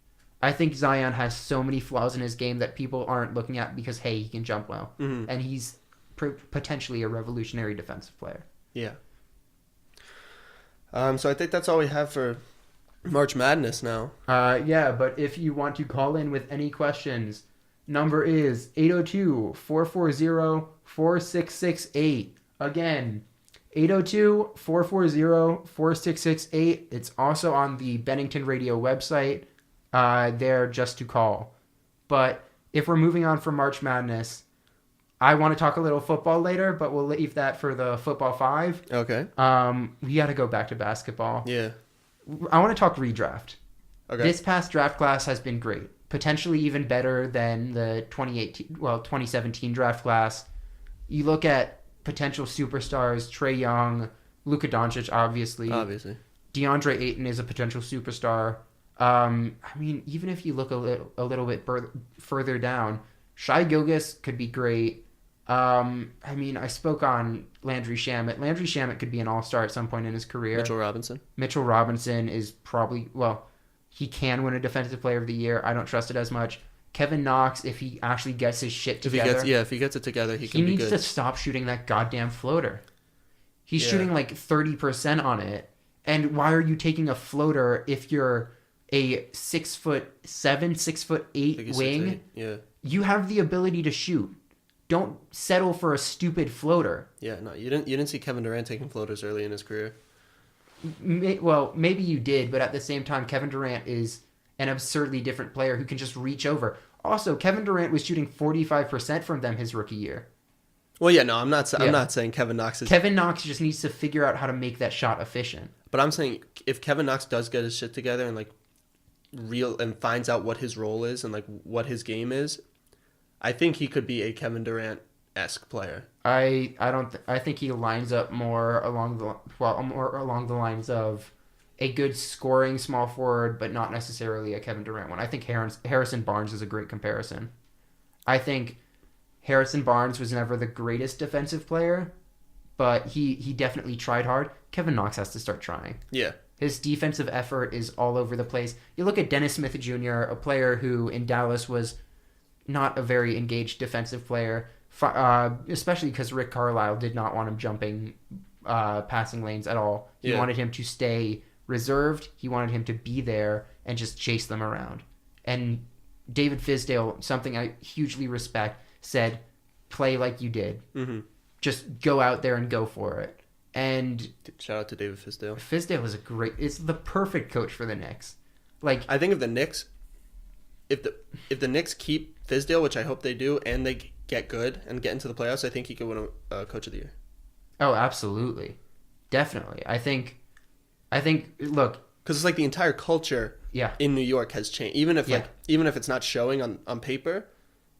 I think Zion has so many flaws in his game that people aren't looking at because, hey, he can jump well, and he's potentially a revolutionary defensive player. Yeah. So I think that's all we have for March Madness now. Yeah, but if you want to call in with any questions, number is 802-440-4668. Again, 802-440-4668. It's also on the Bennington Radio website. There just to call. But if we're moving on from March Madness, I want to talk a little football later, but we'll leave that for the football 5. Okay. We got to go back to basketball. Yeah. I want to talk redraft. Okay. This past draft class has been great. Potentially even better than the 2017 draft class. You look at potential superstars, Trae Young, Luka Doncic, obviously. DeAndre Ayton is a potential superstar. Even if you look a little bit further down, Shai Gilgeous could be great. I spoke on Landry Shamet. Landry Shamet could be an all-star at some point in his career. Mitchell Robinson is probably, he can win a Defensive Player of the Year. I don't trust it as much. Kevin Knox, if he actually gets his shit together. If he gets it together, he can be good. He needs to stop shooting that goddamn floater. He's shooting 30% on it. And why are you taking a floater if you're a 6'7", 6'8" wing? Yeah. You have the ability to shoot. Don't settle for a stupid floater. Yeah, no, you didn't see Kevin Durant taking floaters early in his career. Maybe you did, but at the same time, Kevin Durant is an absurdly different player who can just reach over. Also, Kevin Durant was shooting 45% from them his rookie year. Well, yeah, no, I'm not saying Kevin Knox is... Kevin Knox just needs to figure out how to make that shot efficient. But I'm saying if Kevin Knox does get his shit together and and finds out what his role is and what his game is, I think he could be a Kevin Durant-esque player. I think he lines up more along the lines of a good scoring small forward, but not necessarily a Kevin Durant one. I think Harrison Barnes is a great comparison. I think Harrison Barnes was never the greatest defensive player, but he definitely tried hard. Kevin Knox has to start trying. Yeah. His defensive effort is all over the place. You look at Dennis Smith Jr., a player who in Dallas was not a very engaged defensive player, especially because Rick Carlisle did not want him jumping passing lanes at all. He wanted him to stay reserved. He wanted him to be there and just chase them around. And David Fizdale, something I hugely respect, said, play like you did. Mm-hmm. Just go out there and go for it. And shout out to David Fizdale. Fizdale is it's the perfect coach for the Knicks. Like, I think if the Knicks keep Fizdale, which I hope they do, and they get good and get into the playoffs, I think he could win a Coach of the Year. Oh, absolutely. Definitely. I think look, because it's like the entire culture in New York has changed. Even if it's not showing on paper,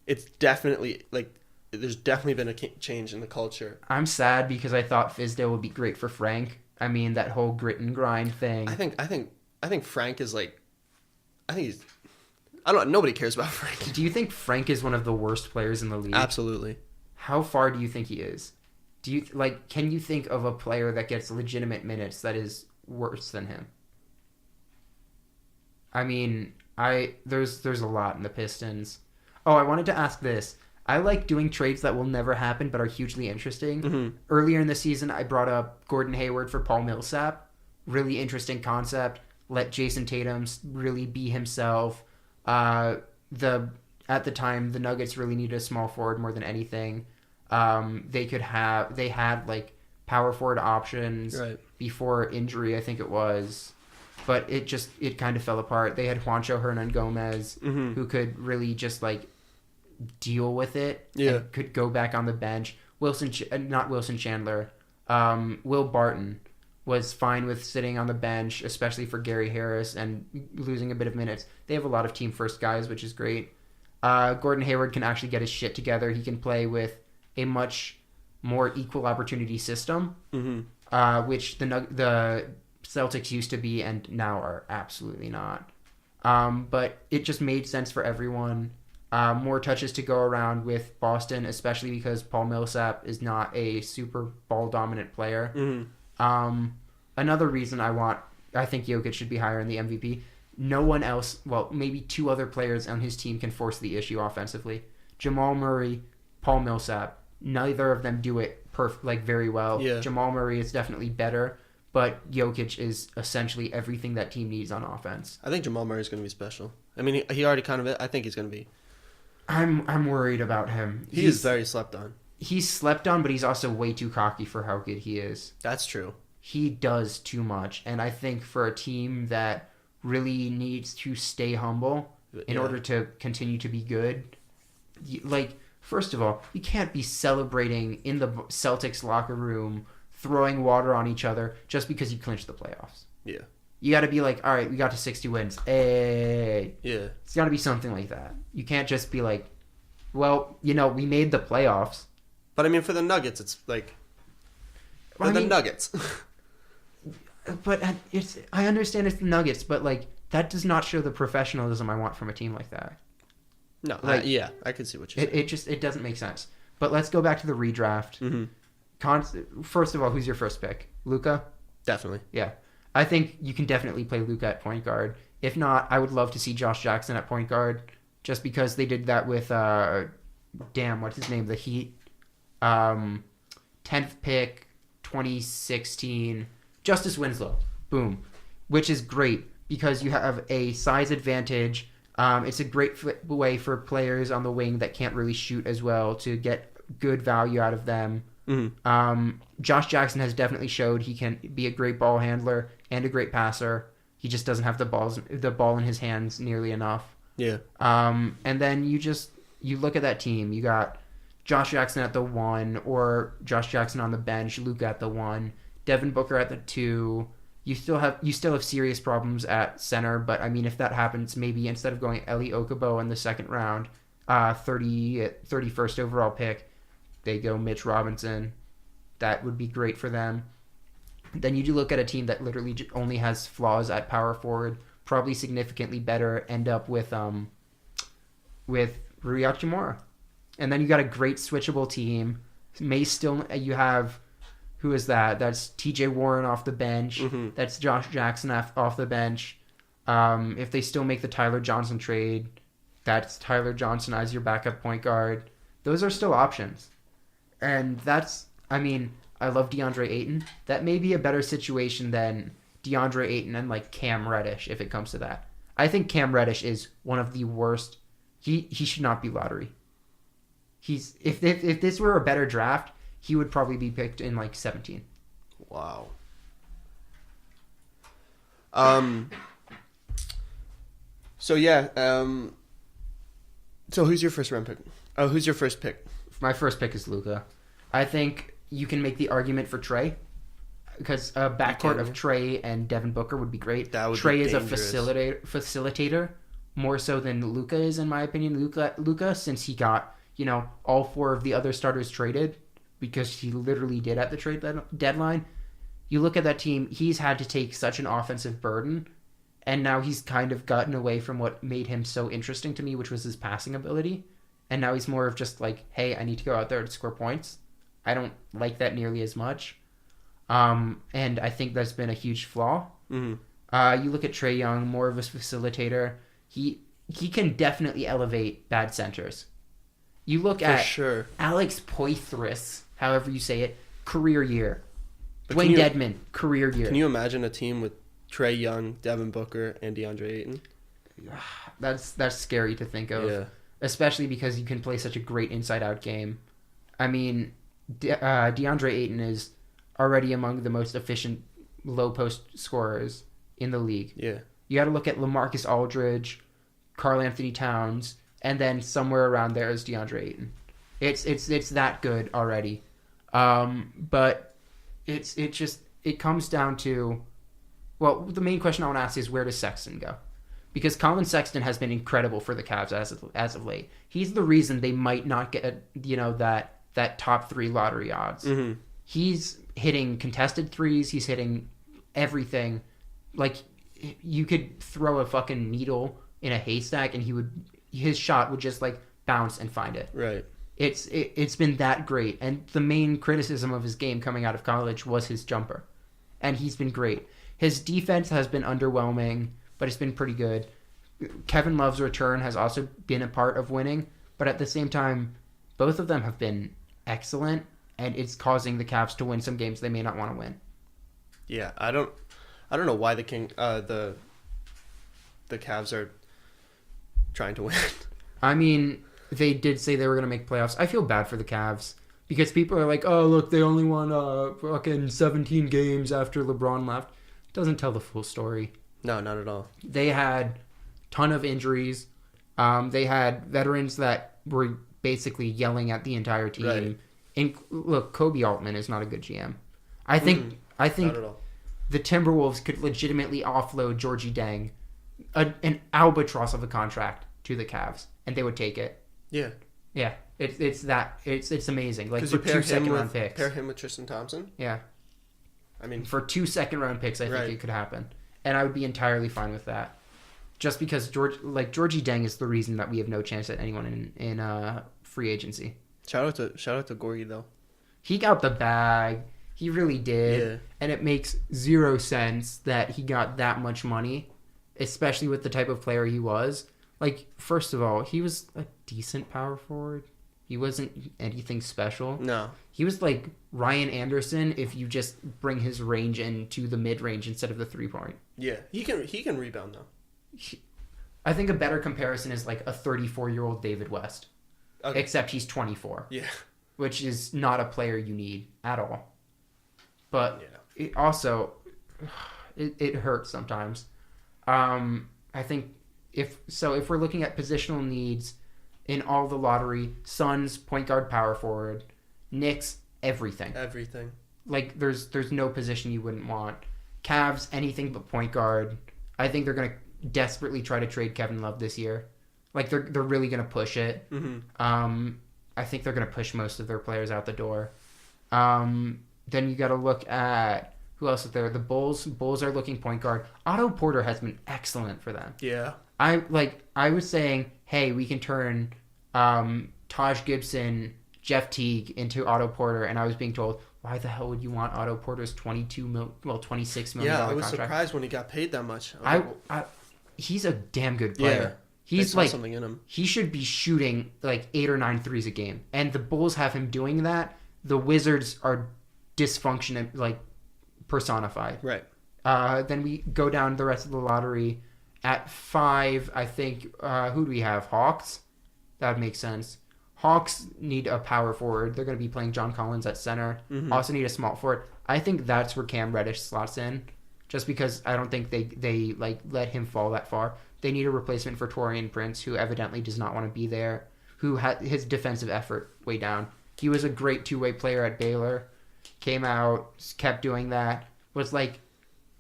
it's definitely like there's definitely been a change in the culture. I'm sad because I thought Fizdale would be great for Frank. I mean, that whole grit and grind thing. I think Frank is like, I don't know. Nobody cares about Frank. Do you think Frank is one of the worst players in the league? Absolutely. How far do you think he is? Can you think of a player that gets legitimate minutes that is worse than him? I mean, there's a lot in the Pistons. Oh, I wanted to ask this. I like doing trades that will never happen but are hugely interesting. Mm-hmm. Earlier in the season, I brought up Gordon Hayward for Paul Millsap. Really interesting concept. Let Jason Tatum really be himself. At the time, the Nuggets really needed a small forward more than anything. They had like power forward options before injury, I think it was, but it kind of fell apart. They had Juancho Hernan-Gomez, who could really just like deal with it. And could go back on the bench. Not Wilson Chandler. Will Barton was fine with sitting on the bench, especially for Gary Harris and losing a bit of minutes. They have a lot of team first guys, which is great. Gordon Hayward can actually get his shit together. He can play with a much more equal opportunity system, which the Celtics used to be and now are absolutely not. But it just made sense for everyone. More touches to go around with Boston, especially because Paul Millsap is not a super ball dominant player. Another reason I think Jokic should be higher in the MVP. No one else, well, maybe two other players on his team can force the issue offensively. Jamal Murray, Paul Millsap. Neither of them do it very well. Yeah. Jamal Murray is definitely better, but Jokic is essentially everything that team needs on offense. I think Jamal Murray is going to be special. I mean, he already kind of. I think he's going to be. I'm worried about him. He's very slept on. He's slept on, but he's also way too cocky for how good he is. That's true. He does too much, and I think for a team that really needs to stay humble in order to continue to be good, first of all, you can't be celebrating in the Celtics locker room, throwing water on each other just because you clinched the playoffs. Yeah. You got to be like, all right, we got to 60 wins. Hey. Yeah. It's got to be something like that. You can't just be like, well, we made the playoffs. But I mean, for the Nuggets, it's like, the Nuggets. But I understand it's the Nuggets, but that does not show the professionalism I want from a team like that. No, I can see what you're saying. It doesn't make sense. But let's go back to the redraft. First of all, who's your first pick? Luka? Definitely. Yeah. I think you can definitely play Luka at point guard. If not, I would love to see Josh Jackson at point guard, just because they did that with, what's his name? The Heat. 10th pick, 2016. Justice Winslow. Boom. Which is great because you have a size advantage. It's a great way for players on the wing that can't really shoot as well to get good value out of them. Josh Jackson has definitely showed he can be a great ball handler and a great passer. He just doesn't have the ball in his hands nearly enough. Yeah. And then you look at that team. You got Josh Jackson at the 1, or Josh Jackson on the bench, Luka at the 1, Devin Booker at the 2. You still have serious problems at center, but I mean, if that happens, maybe instead of going Eli Okubo in the second round, 31st overall pick, they go Mitch Robinson. That would be great for them. Then you do look at a team that literally only has flaws at power forward, probably significantly better, end up with Rui Hachimura. And then you got a great switchable team. You have, who is that? That's TJ Warren off the bench. That's Josh Jackson off the bench. If they still make the Tyler Johnson trade, that's Tyler Johnson as your backup point guard. Those are still options. And I love DeAndre Ayton. That may be a better situation than DeAndre Ayton and like Cam Reddish if it comes to that. I think Cam Reddish is one of the worst. He should not be lottery. If this were a better draft, he would probably be picked in like 17. Wow. So yeah. So who's your first round pick? Oh, who's your first pick? My first pick is Luka. I think you can make the argument for Trey because a backcourt of Trey and Devin Booker would be great. That would Trey be is dangerous. a facilitator more so than Luka is, in my opinion. Luka, since he got all 4 of the other starters traded, because he literally did at the trade deadline. You look at that team; he's had to take such an offensive burden, and now he's kind of gotten away from what made him so interesting to me, which was his passing ability. And now he's more of just like, hey, I need to go out there to score points. I don't like that nearly as much. And I think that's been a huge flaw. Mm-hmm. You look at Trae Young, more of a facilitator. He can definitely elevate bad centers. You look at sure. Alex Poitras, however you say it, career year. But Dwayne Dedmon, career year. Can you imagine a team with Trae Young, Devin Booker, and DeAndre Ayton? That's scary to think of. Yeah. Especially because you can play such a great inside-out game. I mean, DeAndre Ayton is already among the most efficient low-post scorers in the league. Yeah. You got to look at LaMarcus Aldridge, Karl Anthony Towns, and then somewhere around there is DeAndre Ayton. It's that good already. But it comes down to, well, the main question I want to ask is, where does Sexton go? Because Colin Sexton has been incredible for the Cavs as of late. He's the reason they might not get that top 3 lottery odds. Mm-hmm. He's hitting contested threes. He's hitting everything. Like, you could throw a fucking needle in a haystack and his shot would just like bounce and find it. Right. It's been that great. And the main criticism of his game coming out of college was his jumper, and he's been great. His defense has been underwhelming, but it's been pretty good. Kevin Love's return has also been a part of winning, but at the same time, both of them have been excellent, and it's causing the Cavs to win some games they may not want to win. Yeah, I don't know why the Cavs are trying to win. I mean, they did say they were going to make playoffs. I feel bad for the Cavs because people are like, "Oh, look, they only won fucking 17 games after LeBron left." Doesn't tell the full story. No, not at all. They had ton of injuries. They had veterans that were basically yelling at the entire team. Right. And look, Kobe Altman is not a good GM. I think Not at all. the Timberwolves could legitimately offload Georgie Deng, an albatross of a contract, to the Cavs, and they would take it. Yeah. Yeah, it's amazing. Like, Because for you pair 2 second-round pair picks. him with Tristan Thompson. Yeah. I mean, For 2 second-round picks, I think it could happen. And I would be entirely fine with that. Just because Georgie Deng is the reason that we have no chance at anyone in free agency. shout out to Gorgie though. He got the bag. He really did. Yeah. And it makes 0 sense that he got that much money, especially with the type of player he was. Like, first of all, he was a decent power forward. He wasn't anything special. No. He was like Ryan Anderson if you just bring his range into the mid-range instead of the 3-point. Yeah, he can rebound though. I think a better comparison is like a 34-year-old David West. Okay. Except he's 24. Yeah. Which is not a player you need at all. But Yeah. it also, it hurts sometimes. I think if we're looking at positional needs in all the lottery, Suns, point guard, power forward, Knicks, everything. Everything. Like, there's no position you wouldn't want. Cavs, anything but point guard. I think they're going to desperately try to trade Kevin Love this year. Like, they're really going to push it. Mm-hmm. I think they're going to push most of their players out the door. Then you got to look at who else is there. The Bulls. Bulls are looking point guard. Otto Porter has been excellent for them. Yeah. I was saying, hey, we can turn Taj Gibson, Jeff Teague into Otto Porter, and I was being told, why the hell would you want Otto Porter's $26 million Yeah, I was contract? surprised when he got paid that much. He's a damn good player. Yeah. He's saw like something in him. He should be shooting like 8 or 9 threes a game, and the Bulls have him doing that. The Wizards are dysfunction like personified. Right. Then we go down the rest of the lottery. At 5, I think, who do we have? Hawks? That would make sense. Hawks need a power forward. They're going to be playing John Collins at center. Also need a small forward. I think that's where Cam Reddish slots in, just because I don't think they like let him fall that far. They need a replacement for Torian Prince, who evidently does not want to be there, who had his defensive effort way down. He was a great two-way player at Baylor, came out, kept doing that, was like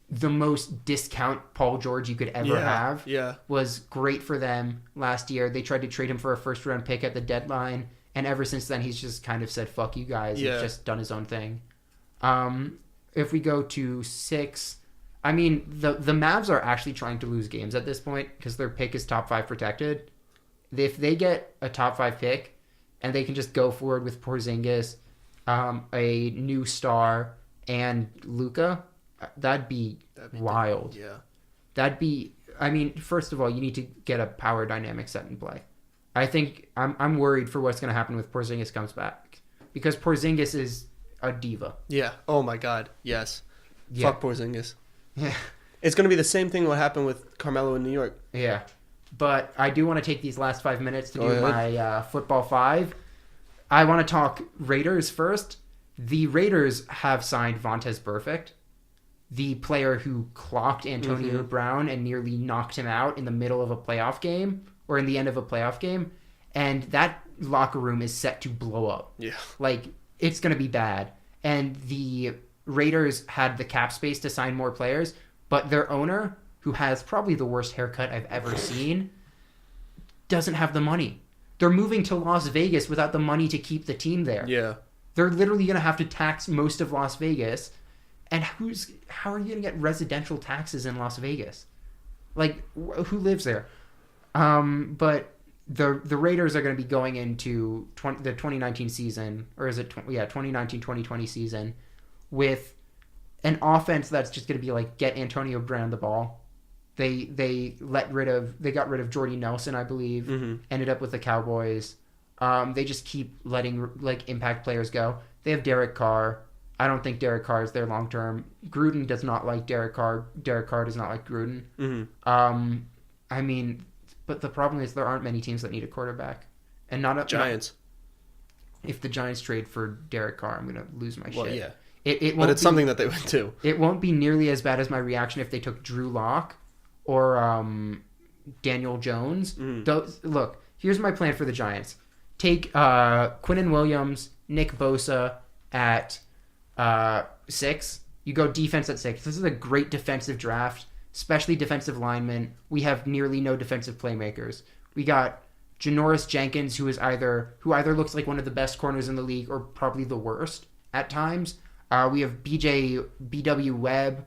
the most discount Paul George you could ever have. Yeah. Was great for them last year. They tried to trade him for a first-round pick at the deadline, and ever since then he's just kind of said, fuck you guys. Yeah. He's just done his own thing. If we go to 6, I mean, the Mavs are actually trying to lose games at this point because their pick is top 5 protected. If they get a top 5 pick and they can just go forward with Porzingis, a new star, and Luka, that'd be wild. Yeah. That'd be, I mean, first of all, you need to get a power dynamic set in play. I think I'm worried for what's going to happen with Porzingis comes back, because Porzingis is a diva. Yeah. Oh my God. Yes. Yeah. Fuck Porzingis. Yeah. It's going to be the same thing what happened with Carmelo in New York. Yeah. But I do want to take these last 5 minutes to Go do ahead. my football 5. I want to talk Raiders first. The Raiders have signed Vontaze Burfict, the player who clocked Antonio Brown and nearly knocked him out in the middle of a playoff game, or in the end of a playoff game. And that locker room is set to blow up. Yeah. Like, it's going to be bad. And the Raiders had the cap space to sign more players, but their owner, who has probably the worst haircut I've ever seen, doesn't have the money. They're moving to Las Vegas without the money to keep the team there. Yeah. They're literally going to have to tax most of Las Vegas. And how are you going to get residential taxes in Las Vegas? Like, who lives there? But the Raiders are going to be going into the 2019 season, or is it 2019-2020 season, with an offense that's just going to be like, get Antonio Brown the ball. They got rid of Jordy Nelson, I believe, ended up with the Cowboys. They just keep letting like impact players go. They have Derek Carr. I don't think Derek Carr is there long term. Gruden does not like Derek Carr. Derek Carr does not like Gruden. I mean, but the problem is there aren't many teams that need a quarterback, and not Giants. If the Giants trade for Derek Carr, I'm gonna lose my shit. Well, yeah. It But it's something that they would do. It won't be nearly as bad as my reaction if they took Drew Lock or Daniel Jones. Look, here's my plan for the Giants. Take Quinnen Williams, Nick Bosa at 6. You go defense at 6. This is a great defensive draft, especially defensive linemen. We have nearly no defensive playmakers. We got Janoris Jenkins, who either looks like one of the best corners in the league or probably the worst at times. We have BW Webb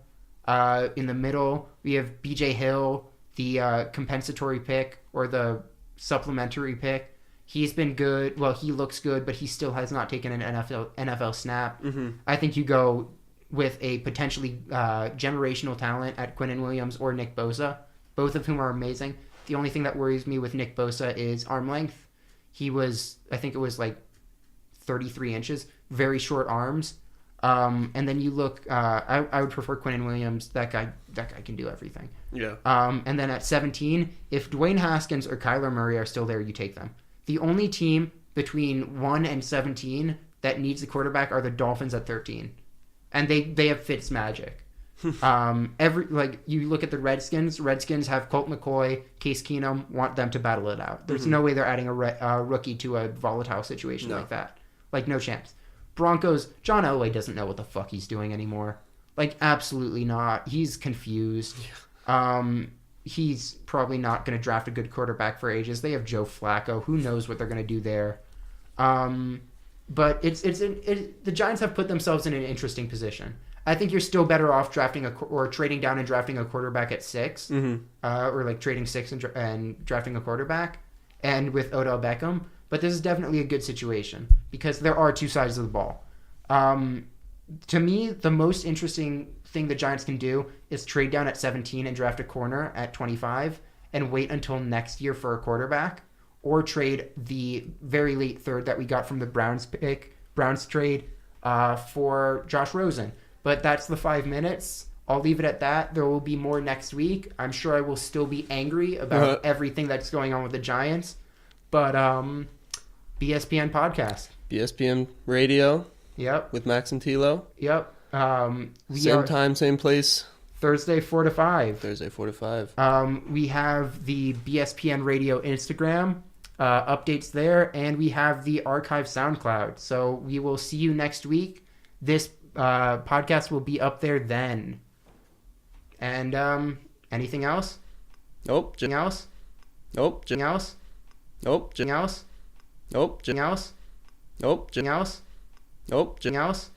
in the middle. We have BJ Hill, the compensatory pick or the supplementary pick. He's been good. Well, he looks good, but he still has not taken an NFL snap. I think you go with a potentially generational talent at Quinnen Williams or Nick Bosa, both of whom are amazing. The only thing that worries me with Nick Bosa is arm length. He was, I think it was like 33 inches, very short arms. And then you look, I would prefer Quinnen Williams. That guy can do everything. Yeah. And then at 17, if Dwayne Haskins or Kyler Murray are still there, you take them. The only team between 1 and 17 that needs a quarterback are the Dolphins at 13. And they have Fitz magic. You look at the Redskins. Redskins have Colt McCoy, Case Keenum, want them to battle it out. There's no way they're adding a rookie to a volatile situation like that. Like, no chance. Broncos, John Elway doesn't know what the fuck he's doing anymore. Like, absolutely not. He's confused. He's probably not going to draft a good quarterback for ages. They have Joe Flacco. Who knows what they're going to do there? But the Giants have put themselves in an interesting position. I think you're still better off drafting or trading down and drafting a quarterback at 6, or like trading 6 and drafting a quarterback, and with Odell Beckham. But this is definitely a good situation because there are two sides of the ball. To me, the most interesting thing the Giants can do is trade down at 17 and draft a corner at 25 and wait until next year for a quarterback, or trade the very late third that we got from the Browns trade for Josh Rosen. But that's the 5 minutes. I'll leave it at that. There will be more next week. I'm sure I will still be angry about everything that's going on with the Giants. But BSPN podcast. BSPN radio. Yep. With Max and Tilo. Yep. Same time, same place. Thursday 4 to 5. Thursday 4 to 5. We have the BSPN radio Instagram updates there, and we have the archive SoundCloud. So we will see you next week. This podcast will be up there then. And anything else? Nope. Anything else? Nope. Anything else? Nope. Nope. Anything else? Nope. Nope. Anything else? Nope. Anything else?